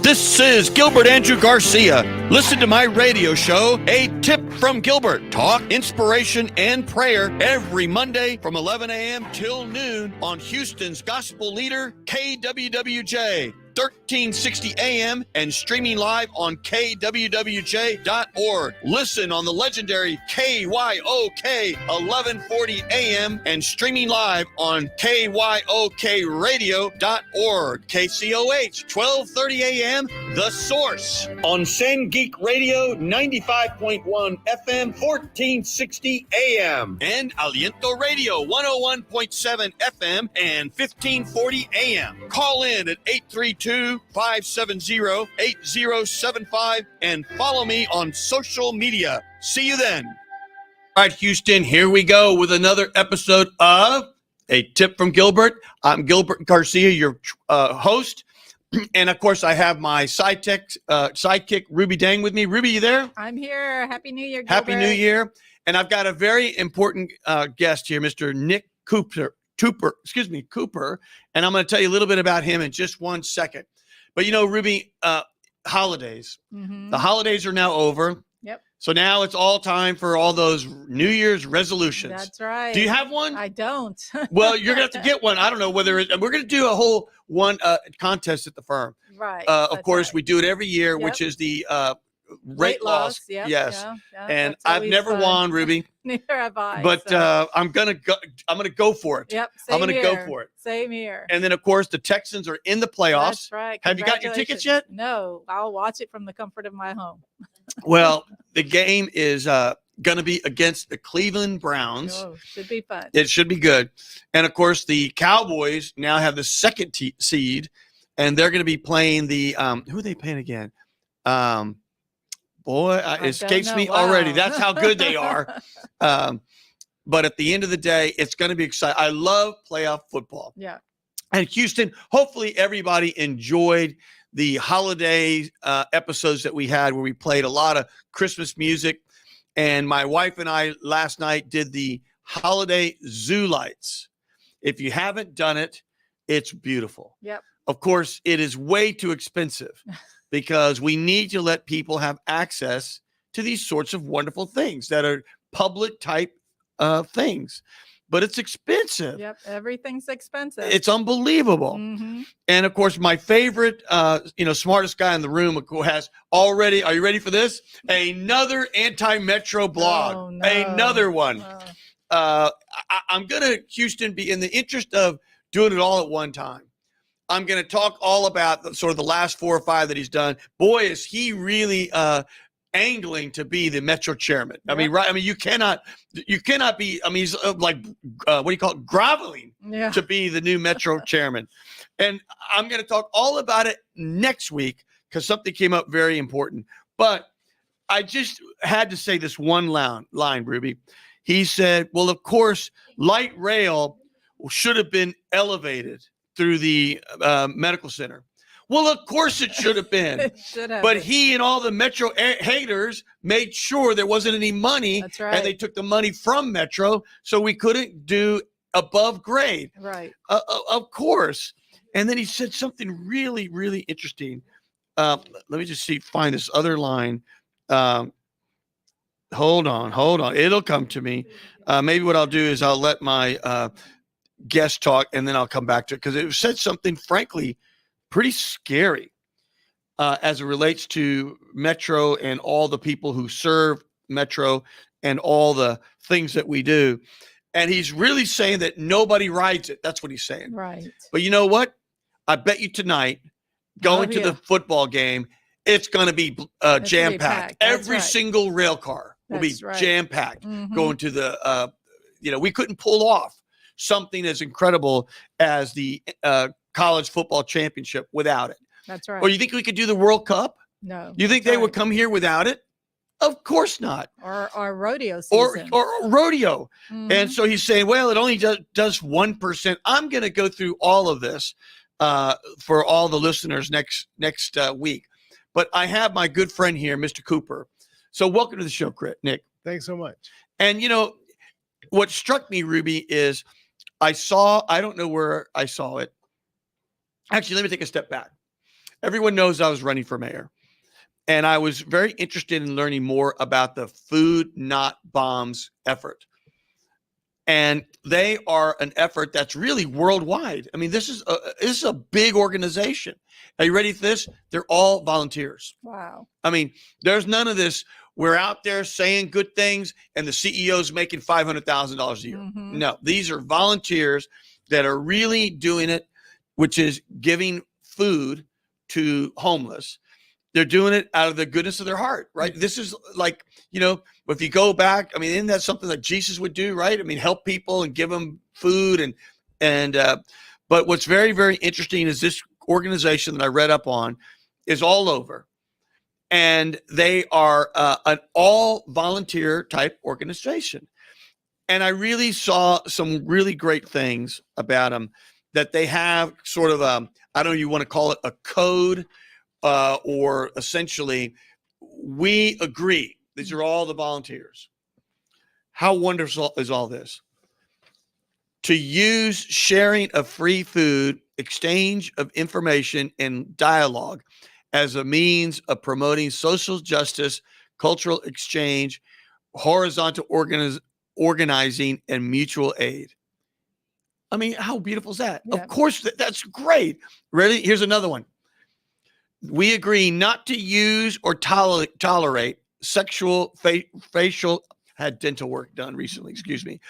This is Gilbert Andrew Garcia. Listen to my radio show, A Tip from Gilbert. Talk, inspiration, and prayer every Monday from 11 a.m. till noon on Houston's gospel leader, KWWJ. 1360 AM and streaming live on kwwj.org. Listen on the legendary KYOK 1140 AM and streaming live on kyokradio.org. KCOH 1230 AM, The Source on San Geek Radio 95.1 FM 1460 AM and Aliento Radio 101.7 FM and 1540 AM. Call in at 832-570-8075 and follow me on social media. See you then. All right, Houston, here we go with another episode of A Tip from Gilbert. I'm Gilbert Garcia, your host. And, of course, I have my sidekick, Ruby Dang, with me. Ruby, you there? I'm here. Happy New Year, Gilbert. Happy New Year. And I've got a very important guest here, Mr. Nick Cooper. And I'm going to tell you a little bit about him in just 1 second. But, you know, Ruby, holidays. Mm-hmm. The holidays are now over. Yep. So now it's all time for all those New Year's resolutions. That's right. Do you have one? I don't. Well, you're going to have to get one. I don't know whether we're going to do a whole contest at the firm. Right. Of course, we do it every year, which is the weight loss. Yep. Yes. Yeah, and I've never won, Ruby. Neither have I. But I'm gonna go for it. Yep. I'm gonna go for it. Same here. And then, of course, the Texans are in the playoffs. That's right. Have you got your tickets yet? No, I'll watch it from the comfort of my home. Well, the game is going to be against the Cleveland Browns. Oh, should be fun. It should be good. And, of course, the Cowboys now have the second seed, and they're going to be playing the who are they playing again? It escapes me already. That's how good they are. But at the end of the day, it's going to be exciting. I love playoff football. Yeah. And Houston, hopefully everybody enjoyed the holiday episodes that we had where we played a lot of Christmas music. And my wife and I last night did the holiday zoo lights. If you haven't done it, it's beautiful. Yep. Of course, it is way too expensive because we need to let people have access to these sorts of wonderful things that are public type things. But it's expensive. Yep, everything's expensive. It's unbelievable. Mm-hmm. And of course, my favorite, smartest guy in the room has already, are you ready for this? Another anti-Metro blog. Oh, no. Another one. I'm going to, Houston, be in the interest of doing it all at one time. I'm going to talk all about sort of the last 4 or 5 that he's done. Boy, is he really angling to be the Metro chairman. I mean, right? I mean, you cannot be. I mean, he's what do you call it? Groveling to be the new Metro chairman. And I'm going to talk all about it next week because something came up very important. But I just had to say this one line, Ruby. He said, "Well, of course, light rail should have been elevated through the medical center." Well, of course it should have been. But he and all the Metro haters made sure there wasn't any money. That's right. And they took the money from Metro, so we couldn't do above grade. Right. Of course. And then he said something really, really interesting. Let me just find this other line. Hold on. It'll come to me. Maybe what I'll do is I'll let my guest talk, and then I'll come back to it because it said something, frankly, pretty scary as it relates to Metro and all the people who serve Metro and all the things that we do. And he's really saying that nobody rides it. That's what he's saying. Right. But you know what? I bet you tonight, going to the football game, it's going to be jam-packed. Every single rail car will be jam-packed. Mm-hmm. Going to the, we couldn't pull off something as incredible as the college football championship without it. That's right. Or you think we could do the World Cup? No. You think they would come here without it? Of course not. Or rodeo season. Or rodeo. Mm-hmm. And so he's saying, well, it only does 1%. I'm going to go through all of this for all the listeners next week. But I have my good friend here, Mr. Cooper. So welcome to the show, Nick. Thanks so much. And, what struck me, Ruby, is I don't know where I saw it. Actually, let me take a step back. Everyone knows I was running for mayor, and I was very interested in learning more about the Food Not Bombs effort. And they are an effort that's really worldwide. I mean, this is a big organization. Are you ready for this? They're all volunteers. Wow. I mean, there's none of this. We're out there saying good things, and the CEO's making $500,000 a year. Mm-hmm. No, these are volunteers that are really doing it, which is giving food to homeless. They're doing it out of the goodness of their heart, right? This is like, if you go back, I mean, isn't that something that Jesus would do, right? I mean, help people and give them food but what's very, very interesting is this organization that I read up on is all over, and they are an all volunteer type organization. And I really saw some really great things about them, that they have sort of I don't know, you want to call it a code, or essentially, we agree. These are all the volunteers. How wonderful is all this? To use sharing of free food, exchange of information, and dialogue as a means of promoting social justice, cultural exchange, horizontal organizing, and mutual aid. I mean, how beautiful is that? Yeah. Of course, that's great. Ready? Here's another one. We agree not to use or tolerate sexual, facial, had dental work done recently, excuse me,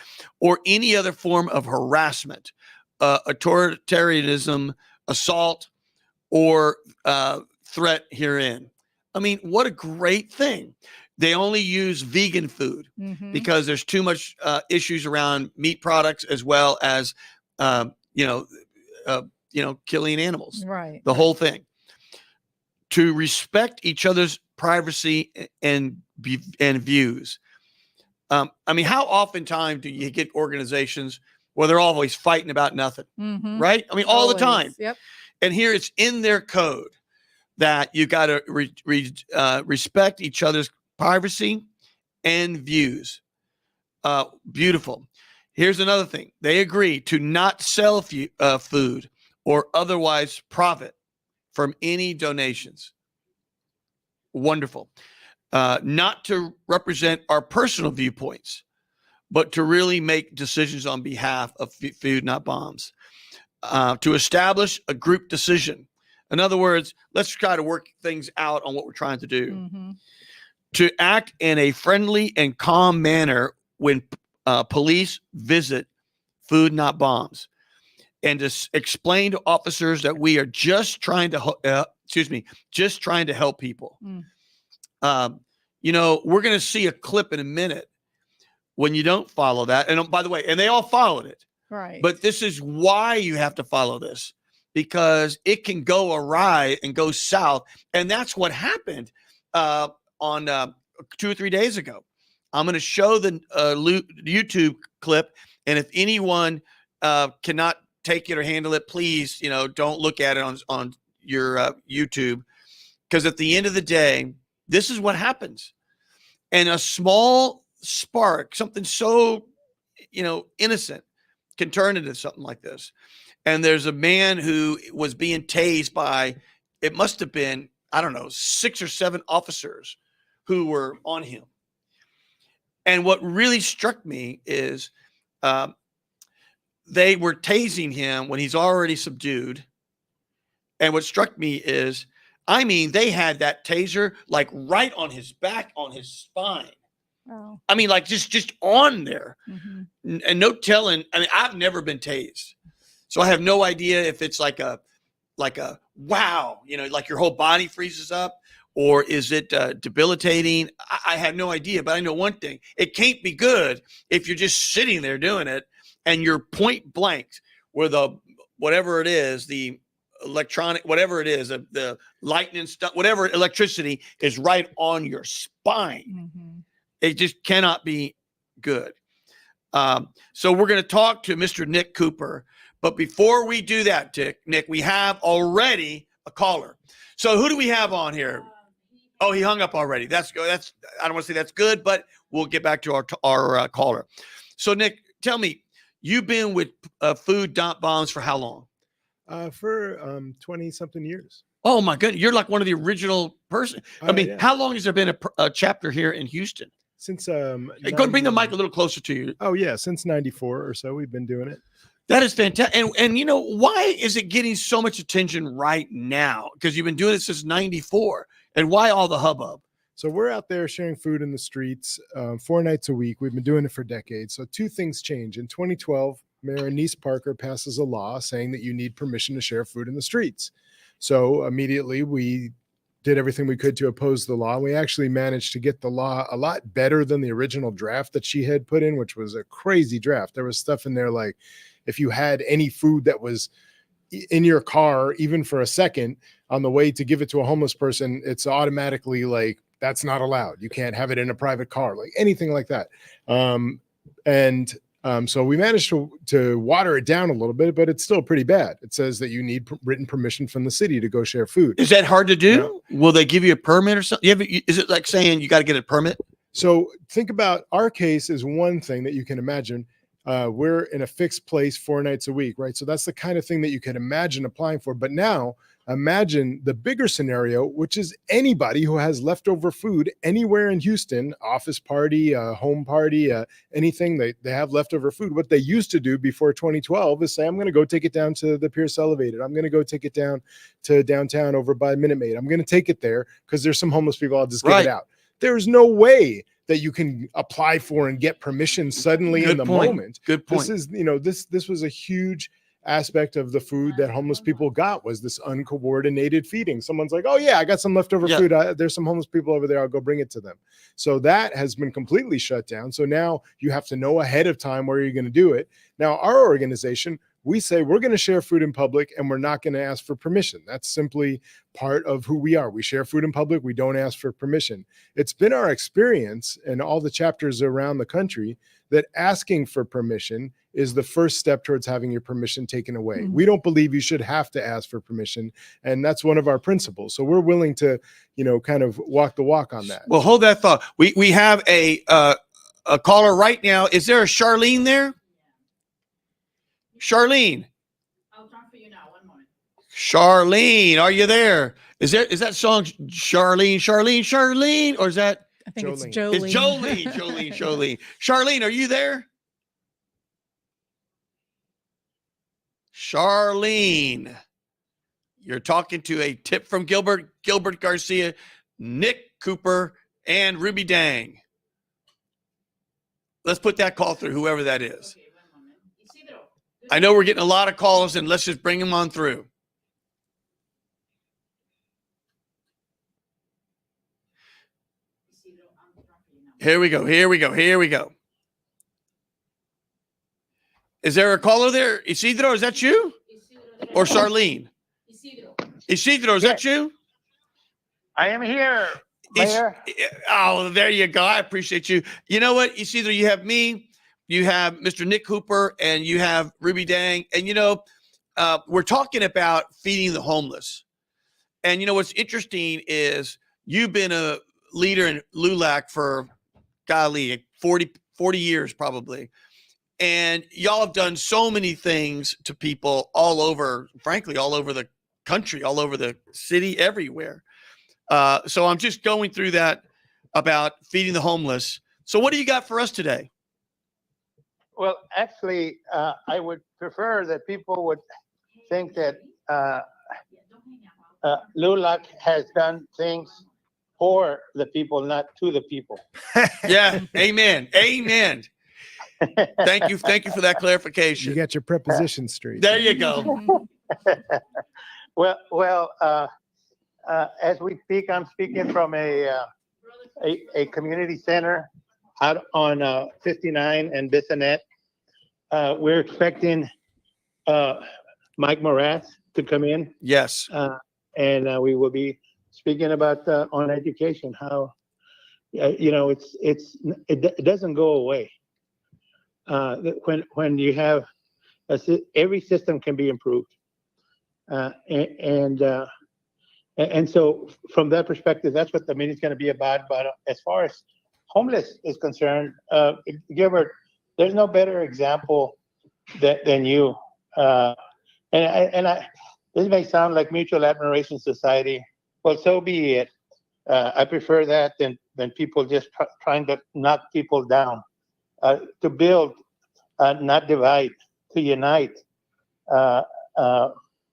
or any other form of harassment, authoritarianism, assault, or threat herein. I mean, what a great thing. They only use vegan food because there's too much issues around meat products, as well as, killing animals. Right. The whole thing. To respect each other's privacy and views. I mean, how oftentimes do you get organizations where they're always fighting about nothing, right? I mean, all the time. Yep. And here it's in their code that you got to respect each other's privacy and views. Beautiful. Here's another thing. They agree to not sell food or otherwise profit from any donations. Wonderful. Not to represent our personal viewpoints, but to really make decisions on behalf of Food Not Bombs. To establish a group decision. In other words, let's try to work things out on what we're trying to do. To act in a friendly and calm manner when police visit Food Not Bombs. And to explain to officers that we are just trying to help people. We're going to see a clip in a minute when you don't follow that. And by the way, and they all followed it. Right. But this is why you have to follow this, because it can go awry and go south. And that's what happened on 2 or 3 days ago. I'm going to show the YouTube clip. And if anyone cannot take it or handle it, please, don't look at it on your YouTube, because at the end of the day, this is what happens. And a small spark, something so, innocent, can turn into something like this. And there's a man who was being tased by, it must have been, I don't know, 6 or 7 officers who were on him. And what really struck me is they were tasing him when he's already subdued. And what struck me is, they had that taser like right on his back, on his spine. Oh. I mean, like just on there. And no telling. I mean, I've never been tased, so I have no idea if it's like a wow, like your whole body freezes up, or is it debilitating? I have no idea, but I know one thing: it can't be good if you're just sitting there doing it and you're point blank, where the whatever it is, the electronic, whatever it is, the lightning stuff, whatever electricity is right on your spine. It just cannot be good. So we're going to talk to Mr. Nick Cooper. But before we do that, Nick, we have already a caller. So who do we have on here? Oh, he hung up already. That's good. I don't want to say that's good, but we'll get back to our caller. So Nick, tell me, you've been with Food Not Bombs for how long? For 20 something years. Oh my goodness, you're like one of the original person. I mean, Yeah. how long has there been a chapter here in Houston? Since Go and bring the mic a little closer to you. Oh yeah, since 94 or so we've been doing it. That is fantastic. And you know, why is it getting so much attention right now? Because you've been doing it since 94. And why all the hubbub? So we're out there sharing food in the streets 4 nights a week. We've been doing it for decades. So two things change. In 2012, Mayor Anise Parker passes a law saying that you need permission to share food in the streets. So immediately we did everything we could to oppose the law. We actually managed to get the law a lot better than the original draft that she had put in, which was a crazy draft. There was stuff in there like if you had any food that was in your car, even for a second on the way to give it to a homeless person, it's automatically like, that's not allowed. You can't have it in a private car, like anything like that. So we managed to water it down a little bit, but it's still pretty bad. It says that you need written permission from the city to go share food. Is that hard to do? No. Will they give you a permit or something? Is it like saying you got to get a permit? So think about our case is one thing that you can imagine. We're in a fixed place 4 nights a week, right? So that's the kind of thing that you can imagine applying for. But now imagine the bigger scenario, which is anybody who has leftover food anywhere in Houston, office party, home party, anything they have leftover food. What they used to do before 2012 is say, I'm going to go take it down to the Pierce Elevated. I'm going to go take it down to downtown over by Minute Maid. I'm going to take it there because there's some homeless people. I'll just give it out. There's no way that you can apply for and get permission suddenly in the moment. Good point. This is, this was a huge aspect of the food that homeless people got was this uncoordinated feeding. Someone's like, oh yeah, I got some leftover food. There's some homeless people over there. I'll go bring it to them. So that has been completely shut down. So now you have to know ahead of time where you're going to do it. Now our organization, we say we're going to share food in public and we're not going to ask for permission. That's simply part of who we are. We share food in public. We don't ask for permission. It's been our experience in all the chapters around the country that asking for permission is the first step towards having your permission taken away. Mm-hmm. We don't believe you should have to ask for permission. And that's one of our principles. So we're willing to, kind of walk the walk on that. Well, hold that thought. We have a caller right now. Is there a Charlene there? Charlene. I'll talk for you now. 1 moment. Charlene, are you there? Is that song Charlene, or is that? I think it's Jolene. Jolene. It's Jolene. Charlene, are you there? Charlene, you're talking to a tip from Gilbert Garcia, Nick Cooper, and Ruby Dang. Let's put that call through, whoever that is. Okay, 1 moment. Isidro. I know we're getting a lot of calls, and let's just bring them on through. Isidro, I'll talk for you now. Here we go. Is there a caller there? Isidro, is that you? Isidro, Or Charlene? Isidro, is that you? I am here, Mayor. Oh, there you go. I appreciate you. You know what, Isidro, you have me, you have Mr. Nick Cooper, and you have Ruby Dang. And, we're talking about feeding the homeless. And, what's interesting is you've been a leader in LULAC for, 40 years probably. And y'all have done so many things to people all over, frankly, all over the country, all over the city, everywhere. So I'm just going through that about feeding the homeless. So what do you got for us today? Well, actually, I would prefer that people would think that LULAC has done things for the people, not to the people. Yeah, amen. Thank you for that clarification. You got your preposition straight. There you go. Well, as we speak, I'm speaking from a community center out on 59 and Bissonnette. We're expecting Mike Morath to come in. Yes. And we will be speaking about on education, how it doesn't go away. When you have every system can be improved, and so from that perspective, that's what the meeting's going to be about. But as far as homeless is concerned, Gilbert, there's no better example than you. This may sound like mutual admiration society. Well, so be it. I prefer that than people just trying to knock people down. To build, not divide, to unite uh,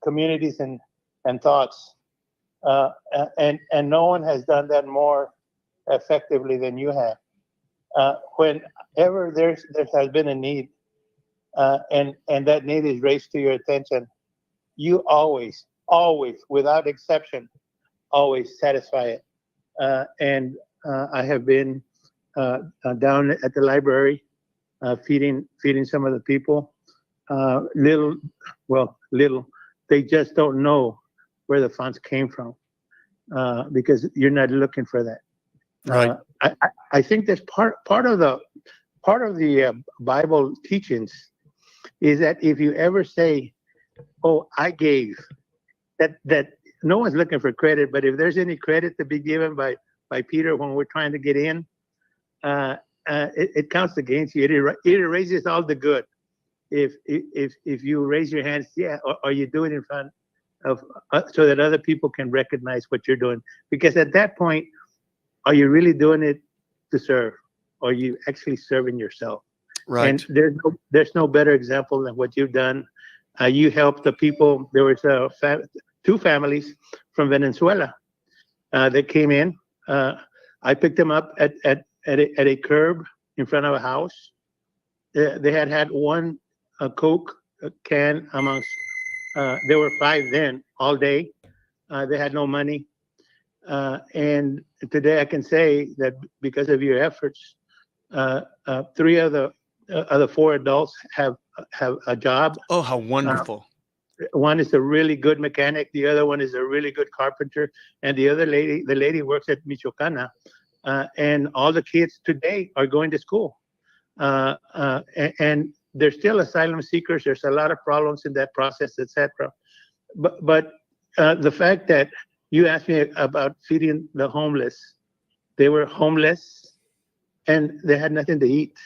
communities and thoughts. And no one has done that more effectively than you have. Whenever there has been a need, and that need is raised to your attention, you always, without exception, always satisfy it. And I have been down at the library, feeding some of the people. Little, they just don't know where the funds came from, because you're not looking for that. Right. I think that's part of the Bible teachings is that if you ever say, "Oh, I gave," that no one's looking for credit, but if there's any credit to be given by Peter when we're trying to get in, it counts against you. It erases all the good. If you raise your hands, yeah, or you do it in front of so that other people can recognize what you're doing, because at that point, are you really doing it to serve, or are you actually serving yourself? Right. And there's no better example than what you've done. You helped the people. There was two families from Venezuela that came in. I picked them up at a curb in front of a house. They had one Coke can amongst. There were 5 then all day. They had no money. And today I can say that because of your efforts, 3 of the 4 adults have a job. Oh, how wonderful. One is a really good mechanic. The other one is a really good carpenter. And the lady works at Michoacana. And all the kids today are going to school. And they're still asylum seekers. There's a lot of problems in that process, etc. But the fact that you asked me about feeding the homeless, they were homeless and they had nothing to eat.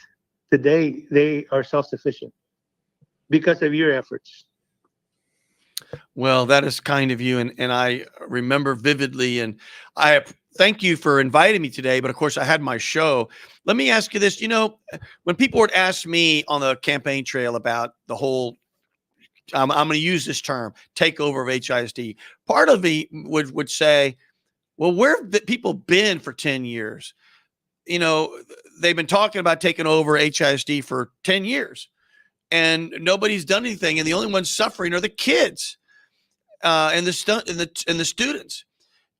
Today, they are self-sufficient because of your efforts. Well, that is kind of you. And I remember vividly, and I thank you for inviting me today. But of course, I had my show. Let me ask you this. When people would ask me on the campaign trail about the whole, I'm going to use this term, takeover of HISD, part of me would say, well, where have the people been for 10 years? They've been talking about taking over HISD for 10 years. And nobody's done anything, and the only ones suffering are the kids and the students.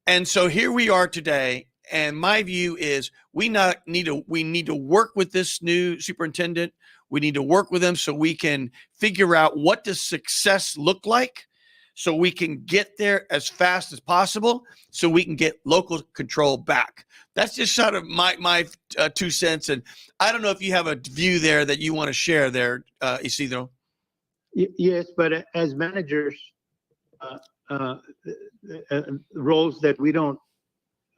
And so here we are today, and my view is we need to work with this new superintendent. We need to work with them so we can figure out what does success look like, so we can get there as fast as possible, so we can get local control back. That's just sort of my 2 cents. And I don't know if you have a view there that you want to share there, Isidro. Yes, but as managers, roles that we don't,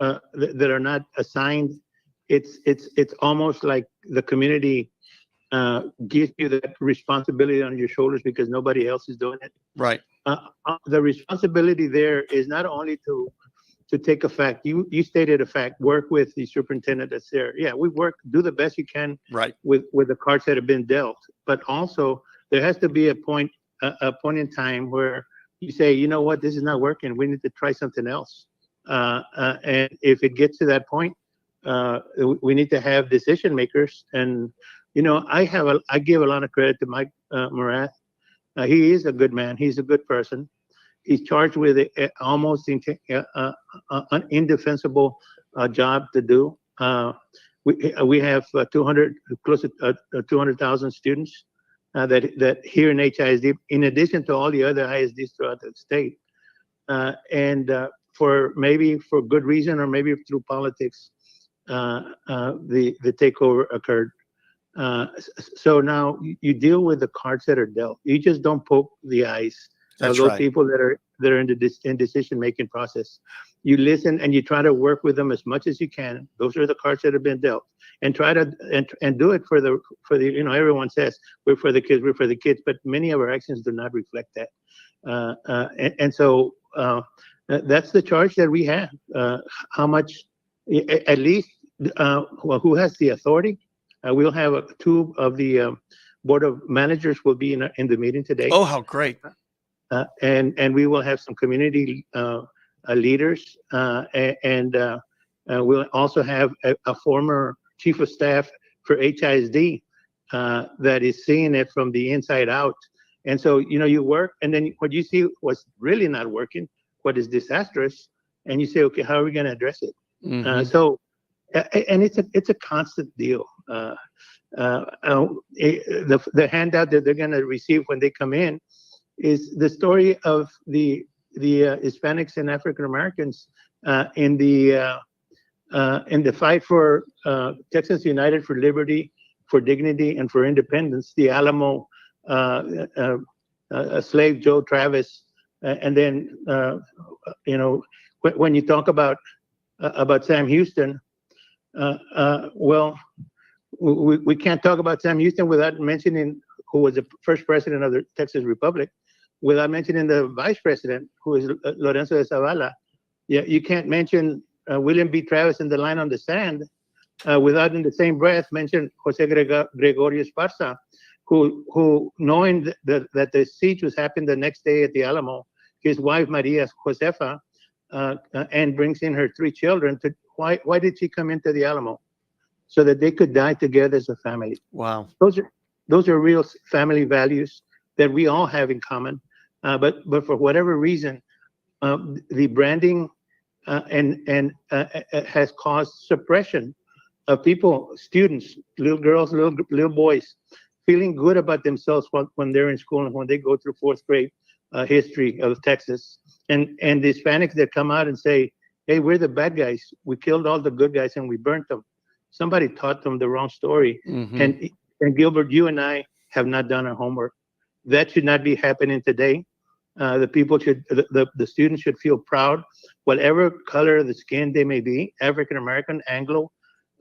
that are not assigned, it's almost like the community gives you that responsibility on your shoulders because nobody else is doing it. Right. The responsibility there is not only to take a fact. You stated a fact. Work with the superintendent that's there. Yeah, we do the best you can. Right. With the cards that have been dealt. But also there has to be a point in time where you say, you know what, this is not working. We need to try something else. And if it gets to that point, we need to have decision makers. And I give a lot of credit to Mike Morath. He is a good man. He's a good person. He's charged with almost an indefensible job to do. We have close to 200,000 students that here in HISD, in addition to all the other ISDs throughout the state. And for good reason or maybe through politics, the takeover occurred. So now you deal with the cards that are dealt. You just don't poke the eyes of those people that that are in the decision-making process. You listen and you try to work with them as much as you can. Those are the cards that have been dealt, and try to and do it for the everyone says we're for the kids, but many of our actions do not reflect that. So that's the charge that we have. How much, at least, who has the authority? We'll have two of the board of managers will be in the meeting today. Oh, how great! And we will have some community leaders, and we'll also have a former chief of staff for HISD that is seeing it from the inside out. And so, you work, and then what you see what's really not working, what is disastrous, and you say, okay, how are we going to address it? So, and it's a constant deal. The handout that they're going to receive when they come in is the story of the Hispanics and African Americans in the fight for Texas United for Liberty, for Dignity, and for Independence. The Alamo, slave Joe Travis, and then when you talk about Sam Houston, well, we can't talk about Sam Houston without mentioning who was the first president of the Texas Republic, without mentioning the vice president, who is Lorenzo de Zavala. You can't mention William B. Travis in the line on the sand without, in the same breath, mention Jose Gregorio Esparza, who knowing that the siege was happening the next day at the Alamo, his wife Maria Josefa, and brings in her 3 children. Why did she come into the Alamo? So that they could die together as a family. Wow. Those are real family values that we all have in common. But for whatever reason, the branding has caused suppression of people, students, little girls, little boys, feeling good about themselves when they're in school and when they go through 4th grade history of Texas. And the Hispanics that come out and say, hey, we're the bad guys. We killed all the good guys and we burnt them. Somebody taught them the wrong story. And Gilbert, you and I have not done our homework. That should not be happening today. The students should feel proud, whatever color of the skin they may be, African American, Anglo.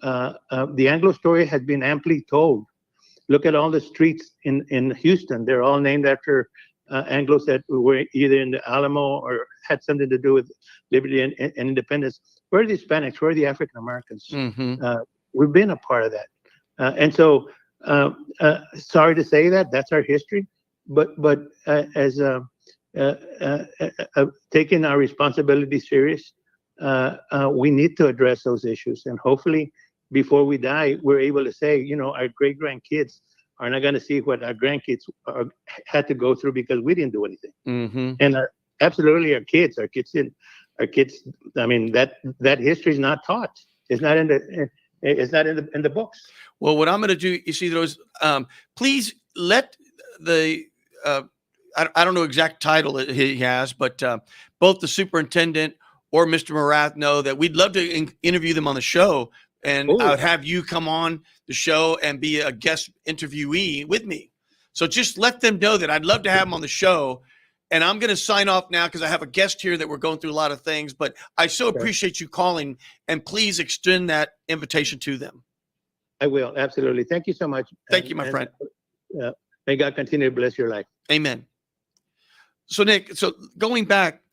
The Anglo story has been amply told. Look at all the streets in Houston. They're all named after Anglos that were either in the Alamo or had something to do with liberty and independence. Where are the Hispanics? Where are the African Americans? We've been a part of that. And so, sorry to say that's our history, but as taking our responsibility serious, we need to address those issues. And hopefully, before we die, we're able to say, our great-grandkids are not going to see what our grandkids had to go through because we didn't do anything. And absolutely, our kids. I mean, that history is not taught. It's not in the books. Well, what I'm going to do, you see those, please let the, I don't know exact title he has, but both the superintendent or Mr. Morath know that we'd love to interview them on the show. And I would have you come on the show and be a guest interviewee with me. So just let them know that I'd love to have them on the show. And I'm going to sign off now because I have a guest here that we're going through a lot of things. But I so appreciate you calling, and please extend that invitation to them. I will. Absolutely. Thank you so much. Thank you, my friend. May God continue to bless your life. Amen. So, Nick, going back,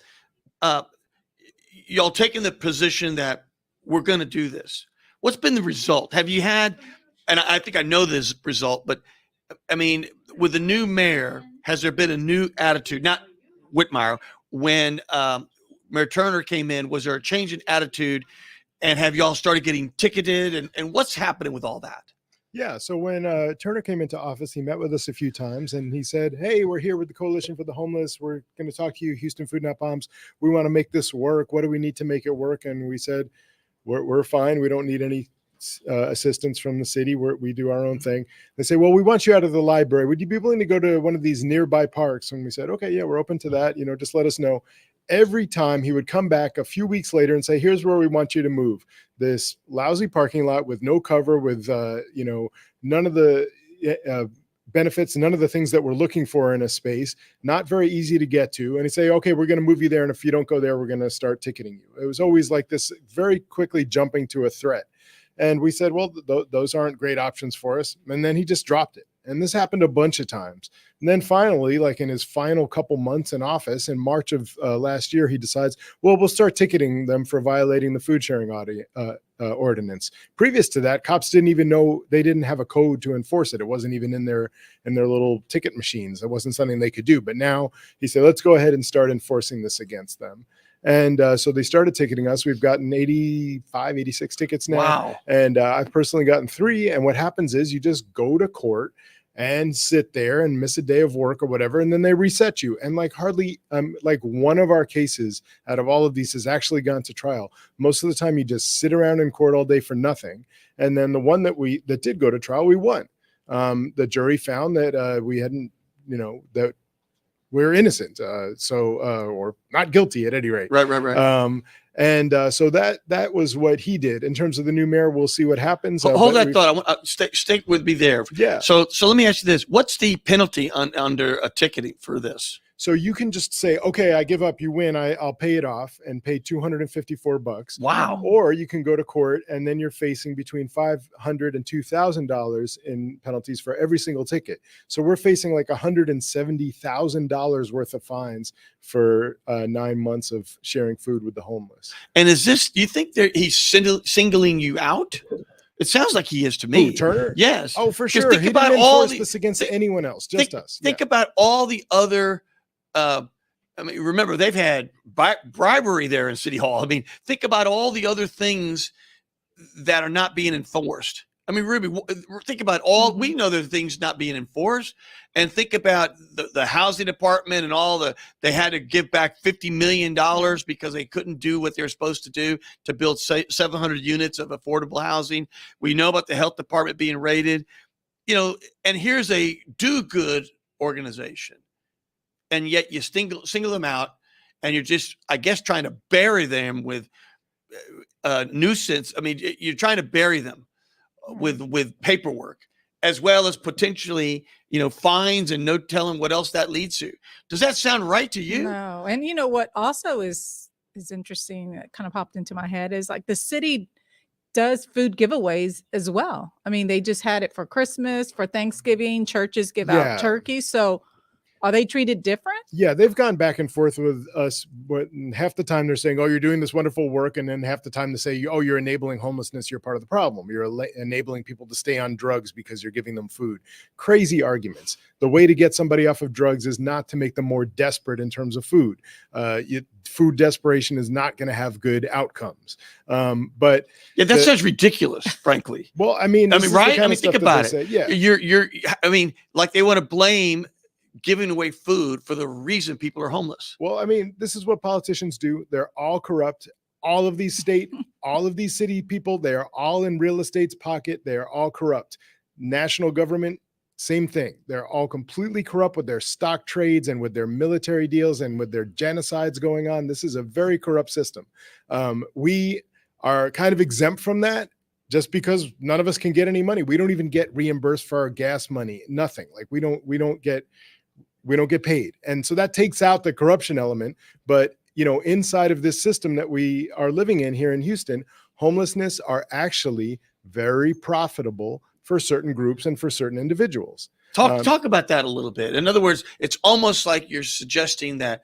y'all taking the position that we're going to do this. What's been the result? Have you had, and I think I know this result, but I mean, with the new mayor, has there been a new attitude? Not Whitmire. When Mayor Turner came in, was there a change in attitude? And have y'all started getting ticketed? And what's happening with all that? Yeah. So when Turner came into office, he met with us a few times and he said, hey, we're here with the Coalition for the Homeless. We're going to talk to you, Houston Food Not Bombs. We want to make this work. What do we need to make it work? And we said, we're fine. We don't need any assistance from the city. We do our own thing. They say, well, we want you out of the library. Would you be willing to go to one of these nearby parks? And we said, okay, yeah, we're open to that. Just let us know. Every time he would come back a few weeks later and say, here's where we want you to move. This lousy parking lot with no cover, with, none of the benefits, none of the things that we're looking for in a space, not very easy to get to. And they say, okay, we're going to move you there. And if you don't go there, we're going to start ticketing you. It was always like this, very quickly jumping to a threat. And we said, well, those aren't great options for us. And then he just dropped it. And this happened a bunch of times. And then finally, like in his final couple months in office, in March of last year, he decides, well, we'll start ticketing them for violating the food sharing ordinance. Previous to that, cops didn't even know, they didn't have a code to enforce it. It wasn't even in their little ticket machines. It wasn't something they could do. But now he said, let's go ahead and start enforcing this against them. And so they started ticketing us. We've gotten 85, 86 tickets now. Wow. And I've personally gotten 3. And what happens is you just go to court and sit there and miss a day of work or whatever, and then they reset you. And like hardly, like one of our cases out of all of these has actually gone to trial. Most of the time you just sit around in court all day for nothing. And then the one that did go to trial, we won. The jury found that we hadn't, that we're innocent. Or not guilty at any rate. Right. So that was what he did. In terms of the new mayor, we'll see what happens. Hold that thought. I want stay with me there. Yeah. So let me ask you this: what's the penalty under a ticketing for this? So you can just say, okay, I give up, you win, I'll pay it off and pay $254. Wow. Or you can go to court and then you're facing between $500 and $2,000 in penalties for every single ticket. So we're facing like $170,000 worth of fines for 9 months of sharing food with the homeless. And is this, do you think he's singling you out? It sounds like he is to me. Who, Turner? Yes. Oh, for sure. Think He about didn't all enforce this against anyone else, just us. Think about all the other, remember, they've had bribery there in City Hall. I mean, think about all the other things that are not being enforced. I mean, Ruby, think about we know there are things not being enforced, and think about the housing department and they had to give back $50 million because they couldn't do what they're supposed to do to build 700 units of affordable housing. We know about the health department being raided, and here's a do-good organization. And yet you single them out, and you're just, I guess, trying to bury them with nuisance. I mean, you're trying to bury them with paperwork, as well as potentially, fines and no telling what else that leads to. Does that sound right to you? No. And what also is interesting, that kind of popped into my head, is like the city does food giveaways as well. I mean, they just had it for Christmas, for Thanksgiving, churches give out turkey. So are they treated different? Yeah, they've gone back and forth with us. But half the time they're saying, oh, you're doing this wonderful work. And then half the time they say, oh, you're enabling homelessness. You're part of the problem. You're enabling people to stay on drugs because you're giving them food. Crazy arguments. The way to get somebody off of drugs is not to make them more desperate in terms of food. Food desperation is not going to have good outcomes. But yeah, that sounds ridiculous, frankly. Well, I mean, right? I mean, think about it. Say. Yeah, you're. I mean, like they want to blame giving away food for the reason people are homeless. Well, I mean, this is what politicians do. They're all corrupt. All of these all of these city people, they are all in real estate's pocket. They are all corrupt. National government, same thing. They're all completely corrupt with their stock trades and with their military deals and with their genocides going on. This is a very corrupt system. We are kind of exempt from that, just because none of us can get any money. We don't even get reimbursed for our gas money. Nothing. Like we don't get paid. And so that takes out the corruption element. But, inside of this system that we are living in here in Houston, homelessness are actually very profitable for certain groups and for certain individuals. Talk about that a little bit. In other words, it's almost like you're suggesting that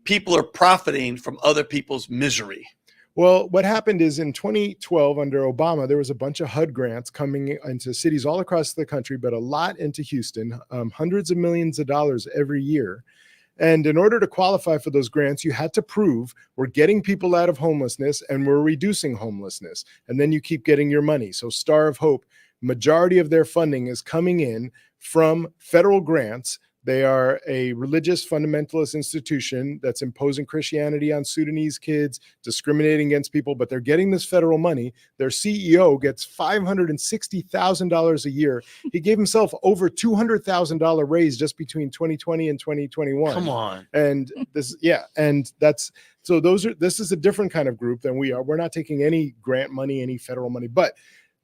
people are profiting from other people's misery. Well, what happened is in 2012 under Obama, there was a bunch of HUD grants coming into cities all across the country, but a lot into Houston, hundreds of millions of dollars every year. And in order to qualify for those grants, you had to prove we're getting people out of homelessness and we're reducing homelessness. And then you keep getting your money. So Star of Hope, majority of their funding is coming in from federal grants. They are a religious fundamentalist institution that's imposing Christianity on Sudanese kids, discriminating against people, but they're getting this federal money. Their CEO gets $560,000 a year. He gave himself over $200,000 raise just between 2020 and 2021. Come on. And this is a different kind of group than we are. We're not taking any grant money, any federal money, but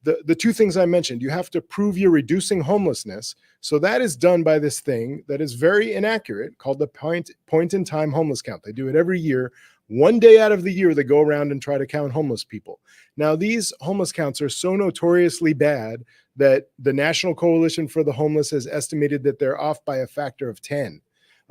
the two things I mentioned, you have to prove you're reducing homelessness. So that is done by this thing that is very inaccurate called the point in time homeless count. They do it every year. One day out of the year, they go around and try to count homeless people. Now, these homeless counts are so notoriously bad that the National Coalition for the Homeless has estimated that they're off by a factor of 10.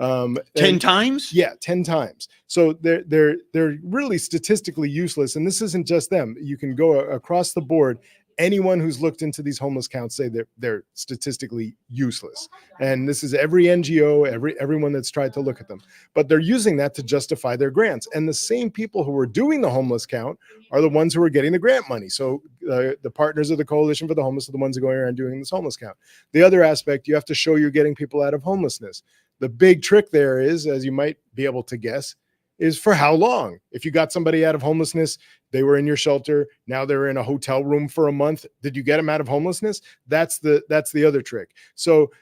10 times? Yeah, 10 times. So they're really statistically useless. And this isn't just them. You can go across the board. Anyone who's looked into these homeless counts say they're statistically useless. And this is every NGO, everyone that's tried to look at them. But they're using that to justify their grants. And the same people who are doing the homeless count are the ones who are getting the grant money. So the partners of the Coalition for the Homeless are the ones who are going around doing this homeless count. The other aspect, you have to show you're getting people out of homelessness. The big trick there is, as you might be able to guess, is for how long. If you got somebody out of homelessness, they were in your shelter, now they're in a hotel room for a month. Did you get them out of homelessness? That's the other trick. So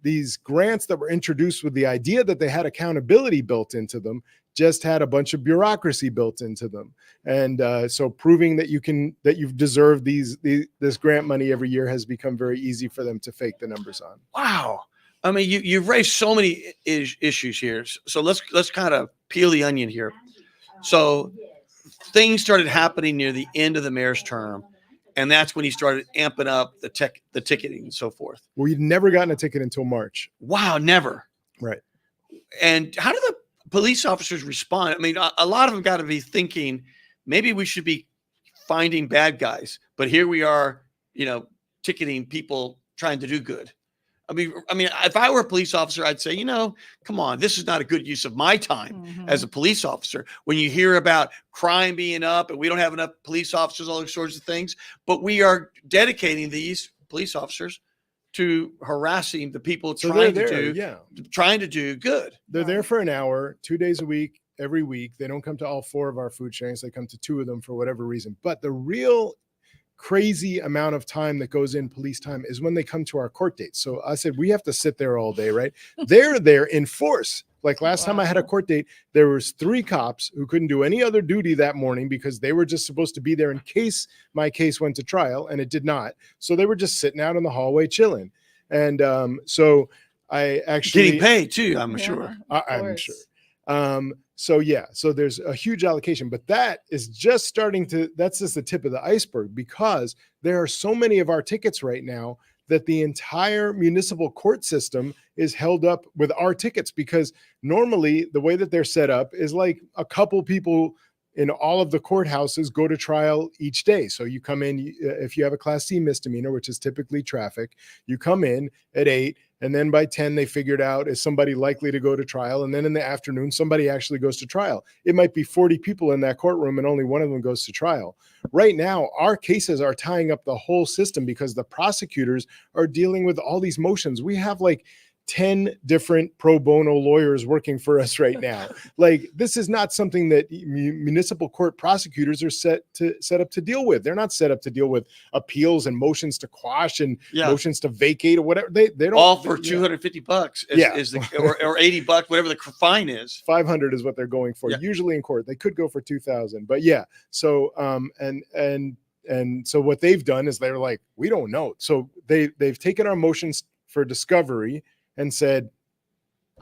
these grants that were introduced with the idea that they had accountability built into them just had a bunch of bureaucracy built into them. And so proving that you've deserved this grant money every year has become very easy for them to fake the numbers on. Wow. I mean, you've raised so many issues here. So let's kind of peel the onion here. So things started happening near the end of the mayor's term, and that's when he started amping up the ticketing and so forth. We'd never gotten a ticket until March. Wow, never. Right. And how do the police officers respond? I mean, a lot of them got to be thinking, maybe we should be finding bad guys, but here we are, ticketing people trying to do good. I mean, if I were a police officer, I'd say, come on, this is not a good use of my time as a police officer. When you hear about crime being up and we don't have enough police officers, all those sorts of things, but we are dedicating these police officers to harassing the people trying to do good. They're there for an hour, 2 days a week, every week. They don't come to all 4 of our food sharings. They come to 2 of them for whatever reason. But the real crazy amount of time that goes in police time is when they come to our court dates. So I said, we have to sit there all day, right? They're there in force. Like last time I had a court date, there was 3 cops who couldn't do any other duty that morning because they were just supposed to be there in case my case went to trial, and it did not. So they were just sitting out in the hallway chilling. And so I actually getting paid too, I'm sure. I'm sure. So there's a huge allocation, but that's just the tip of the iceberg, because there are so many of our tickets right now that the entire municipal court system is held up with our tickets, because normally the way that they're set up is like a couple people in all of the courthouses go to trial each day. So you come in, if you have a Class C misdemeanor, which is typically traffic, you come in at 8, and then by 10, they figured out, is somebody likely to go to trial? And then in the afternoon, somebody actually goes to trial. It might be 40 people in that courtroom and only one of them goes to trial. Right now, our cases are tying up the whole system because the prosecutors are dealing with all these motions. We have like 10 different pro bono lawyers working for us right now. Like, this is not something that municipal court prosecutors are set up to deal with. They're not set up to deal with appeals and motions to quash and motions to vacate or whatever. They don't, all for $250 is or $80, whatever the fine is. 500 is what they're going for. Usually in court, they could go for 2,000, but so and so what they've done is they're like, we don't know. So they've taken our motions for discovery and said,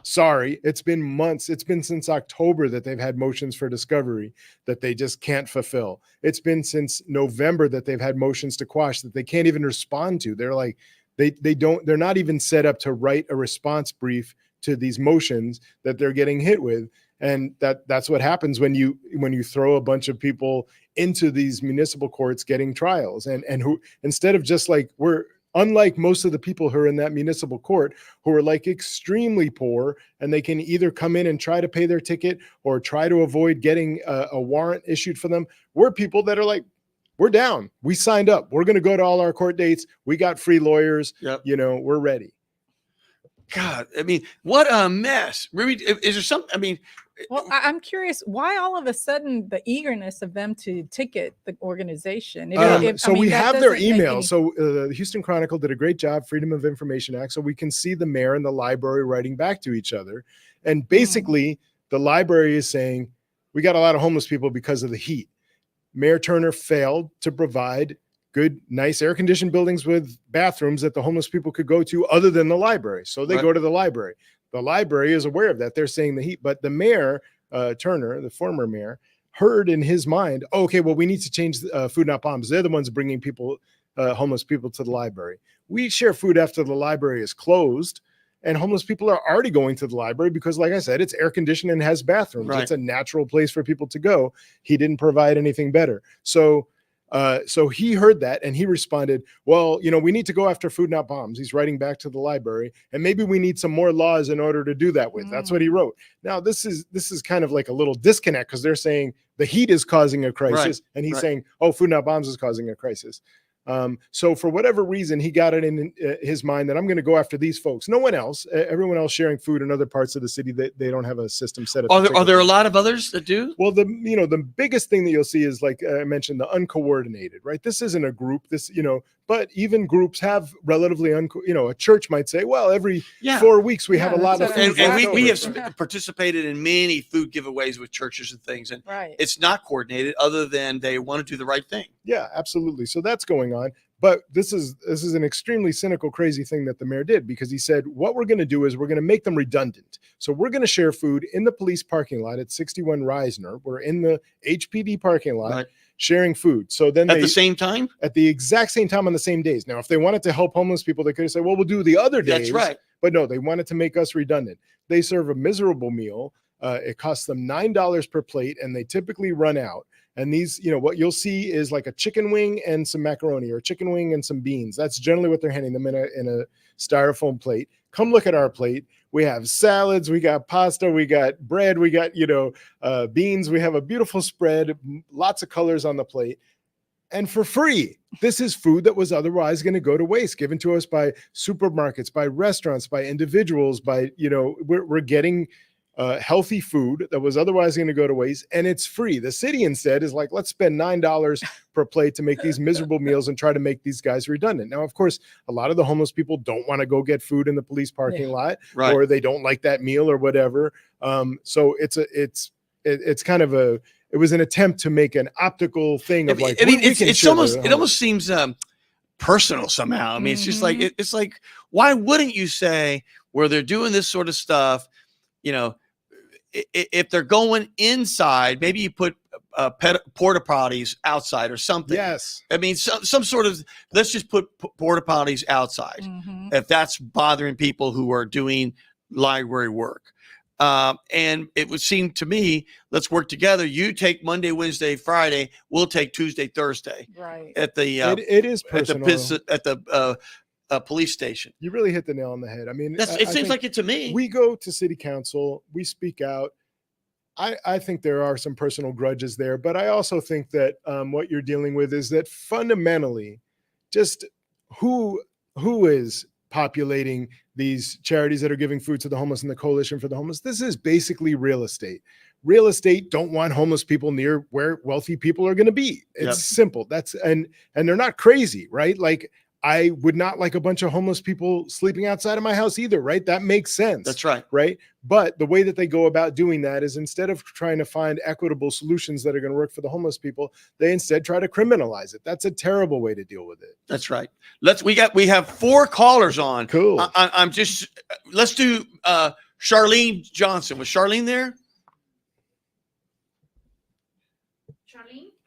sorry, it's been months. It's been since October that they've had motions for discovery that they just can't fulfill. It's been since November that they've had motions to quash that they can't even respond to. They're like, they're not even set up to write a response brief to these motions that they're getting hit with. And that's what happens when you throw a bunch of people into these municipal courts getting trials, and who, instead of just like, unlike most of the people who are in that municipal court who are like extremely poor, and they can either come in and try to pay their ticket or try to avoid getting a warrant issued for them. We're people that are like, we're down. We signed up. We're going to go to all our court dates. We got free lawyers. We're ready. God, I mean, what a mess. Really, is there something, I mean, well, I'm curious, why all of a sudden the eagerness of them to ticket the organization? We have their email. So the Houston Chronicle did a great job, Freedom of Information Act. So we can see the mayor and the library writing back to each other. And basically the library is saying, we got a lot of homeless people because of the heat. Mayor Turner failed to provide good, nice air-conditioned buildings with bathrooms that the homeless people could go to other than the library. So they Right. go to the library. The library is aware of that. They're saying the heat, but the mayor, Turner, the former mayor, heard in his mind, oh, okay, well, we need to change Food Not Bombs. They're the ones bringing people, homeless people to the library. We share food after the library is closed, and homeless people are already going to the library because, like I said, it's air conditioned and has bathrooms. Right. It's a natural place for people to go. He didn't provide anything better. So he heard that and he responded, well, we need to go after Food Not Bombs. He's writing back to the library, and maybe we need some more laws in order to do that with. That's what he wrote. Now, this is kind of like a little disconnect because they're saying the heat is causing a crisis, and he's saying, oh, Food Not Bombs is causing a crisis. So for whatever reason, he got it in his mind that I'm going to go after these folks. No one else. Everyone else sharing food in other parts of the city that they don't have a system set up. Are there a lot of others that do? Well, the biggest thing that you'll see is, like I mentioned, the uncoordinated, right? This isn't a group. But even groups have relatively a church might say, well, every 4 weeks we have a lot of food. And we have participated in many food giveaways with churches and things, and it's not coordinated other than they want to do the right thing. Yeah, absolutely. So that's going on. But this is an extremely cynical, crazy thing that the mayor did, because he said, what we're going to do is we're going to make them redundant. So we're going to share food in the police parking lot at 61 Reisner. We're in the HPD parking lot sharing food. So then at the same time? At the exact same time on the same days. Now, if they wanted to help homeless people, they could have said, well, we'll do the other days. That's right. But no, they wanted to make us redundant. They serve a miserable meal. It costs them $9 per plate, and they typically run out. And these, what you'll see is like a chicken wing and some macaroni, or chicken wing and some beans. That's generally what they're handing them in a styrofoam plate. Come look at our plate. We have salads, we got pasta, we got bread, we got, beans. We have a beautiful spread, lots of colors on the plate, and for free. This is food that was otherwise going to go to waste, given to us by supermarkets, by restaurants, by individuals, by, we're getting healthy food that was otherwise going to go to waste, and it's free. The city instead is like, let's spend $9 per plate to make these miserable meals and try to make these guys redundant. Now, of course, a lot of the homeless people don't want to go get food in the police parking lot, or they don't like that meal or whatever. So it's kind of it was an attempt to make an optical thing of like, it almost seems personal somehow. I mean, it's just like, it's like, why wouldn't you say, where they're doing this sort of stuff, if they're going inside, maybe you put porta potties outside or something. Yes. I mean, some sort of, let's just put porta potties outside if that's bothering people who are doing library work. And it would seem to me, let's work together. You take Monday, Wednesday, Friday. We'll take Tuesday, Thursday. Right. At the it is personal. at the police station. You really hit the nail on the head. I mean, it seems like it to me. We go to city council, we speak out. I think there are some personal grudges there, but I also think that what you're dealing with is that fundamentally, just who is populating these charities that are giving food to the homeless and the Coalition for the Homeless. This is basically real estate. Real estate don't want homeless people near where wealthy people are going to be. It's simple. And they're not crazy, right? Like, I would not like a bunch of homeless people sleeping outside of my house either, right? That makes sense. That's right. Right. But the way that they go about doing that is, instead of trying to find equitable solutions that are going to work for the homeless people, they instead try to criminalize it. That's a terrible way to deal with it. That's right. We have 4 callers on. Cool. Let's do Charlene Johnson. Was Charlene there?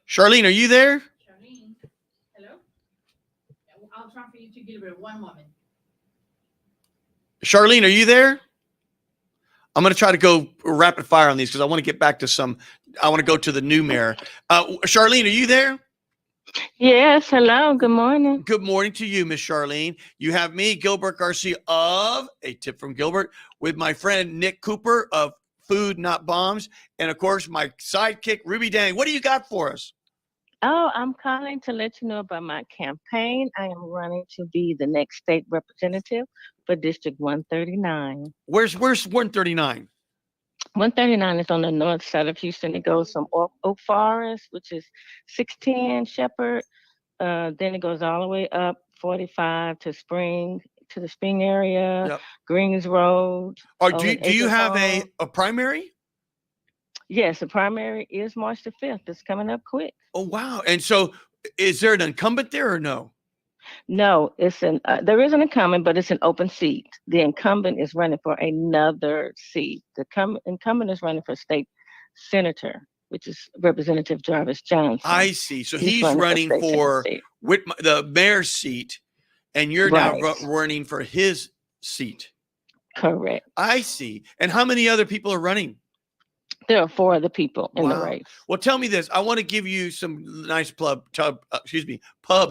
Charlene, are you there? Charlene, hello? I'll transfer you to Gilbert. One moment. Charlene, are you there? I'm going to try to go rapid fire on these because I want to get back to I want to go to the new mayor. Charlene, are you there? Yes. Hello. Good morning. Good morning to you, Miss Charlene. You have me, Gilbert Garcia of A Tip from Gilbert, with my friend Nick Cooper of Food Not Bombs, and of course my sidekick Ruby Dang. What do you got for us? Oh, I'm calling to let you know about my campaign. I am running to be the next state representative for District 139. Where's 139? 139 is on the north side of Houston. It goes from Oak Forest, which is 610 Shepherd. Then it goes all the way up 45 to the Spring area, Greens Road. Do you have a primary? Yes, the primary is March the 5th. It's coming up quick. Oh, wow. And so Is there an incumbent there or no? No, there is an incumbent, but it's an open seat. The incumbent is running for another seat. The incumbent is running for state senator, which is Representative Jarvis Johnson. I see. So he's running running for the mayor's seat, and you're now running for his seat. Correct. I see. And how many other people are running? There are 4 other people in the race. Well, tell me this. I want to give you some nice pub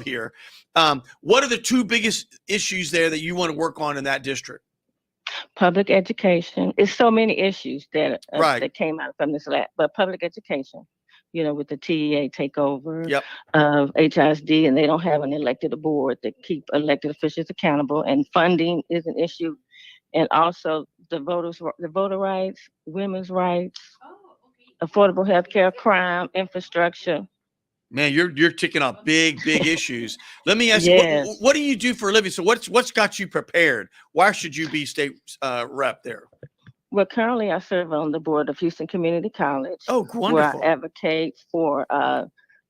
here. What are the 2 biggest issues there that you want to work on in that district? Public education. It's so many issues that that came out from this but public education, with the TEA takeover of HISD, and they don't have an elected board that keep elected officials accountable, and funding is an issue. And also the voter rights, women's rights, affordable health care, crime, infrastructure. Man, you're ticking off big issues. Let me ask you, what do you do for a living? So what's got you prepared? Why should you be state rep there? Well, currently I serve on the board of Houston Community College. Oh, wonderful. Where I advocate for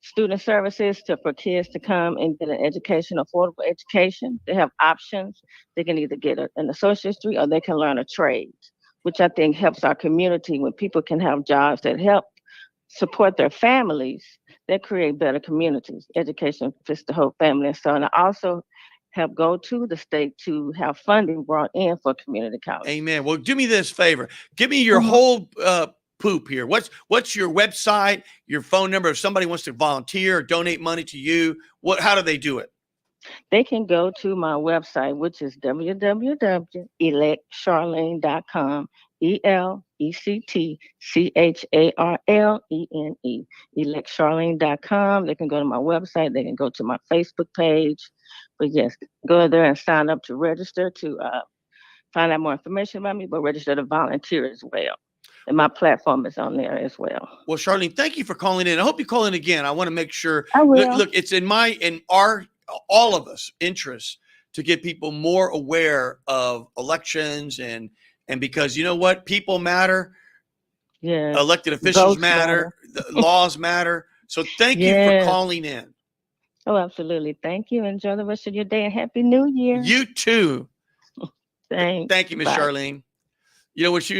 student services for kids to come and get an education, affordable education. They have options. They can either get an associate's degree or they can learn a trade, which I think helps our community. When people can have jobs that help support their families, that create better communities. Education fits the whole family. And I also help go to the state to have funding brought in for community college. Amen. Well, do me this favor. Give me your whole poop here. What's your website, your phone number? If somebody wants to volunteer or donate money to you, how do they do it? They can go to my website, which is www.electcharlene.com. ElectCharlene, electcharlene.com. They can go to my website. They can go to my Facebook page. But yes, go there and sign up to register to find out more information about me, but register to volunteer as well. And my platform is on there as well. Well, Charlene, thank you for calling in. I hope you call in again. I want to make sure. I will. Look, it's in our all of us interests to get people more aware of elections and because you know what, people matter. Yeah. Elected officials matter. The laws matter. So thank you for calling in. Oh, absolutely. Thank you. Enjoy the rest of your day and Happy New Year. You too. Thanks. Thank you, Miss Charlene. You know, when she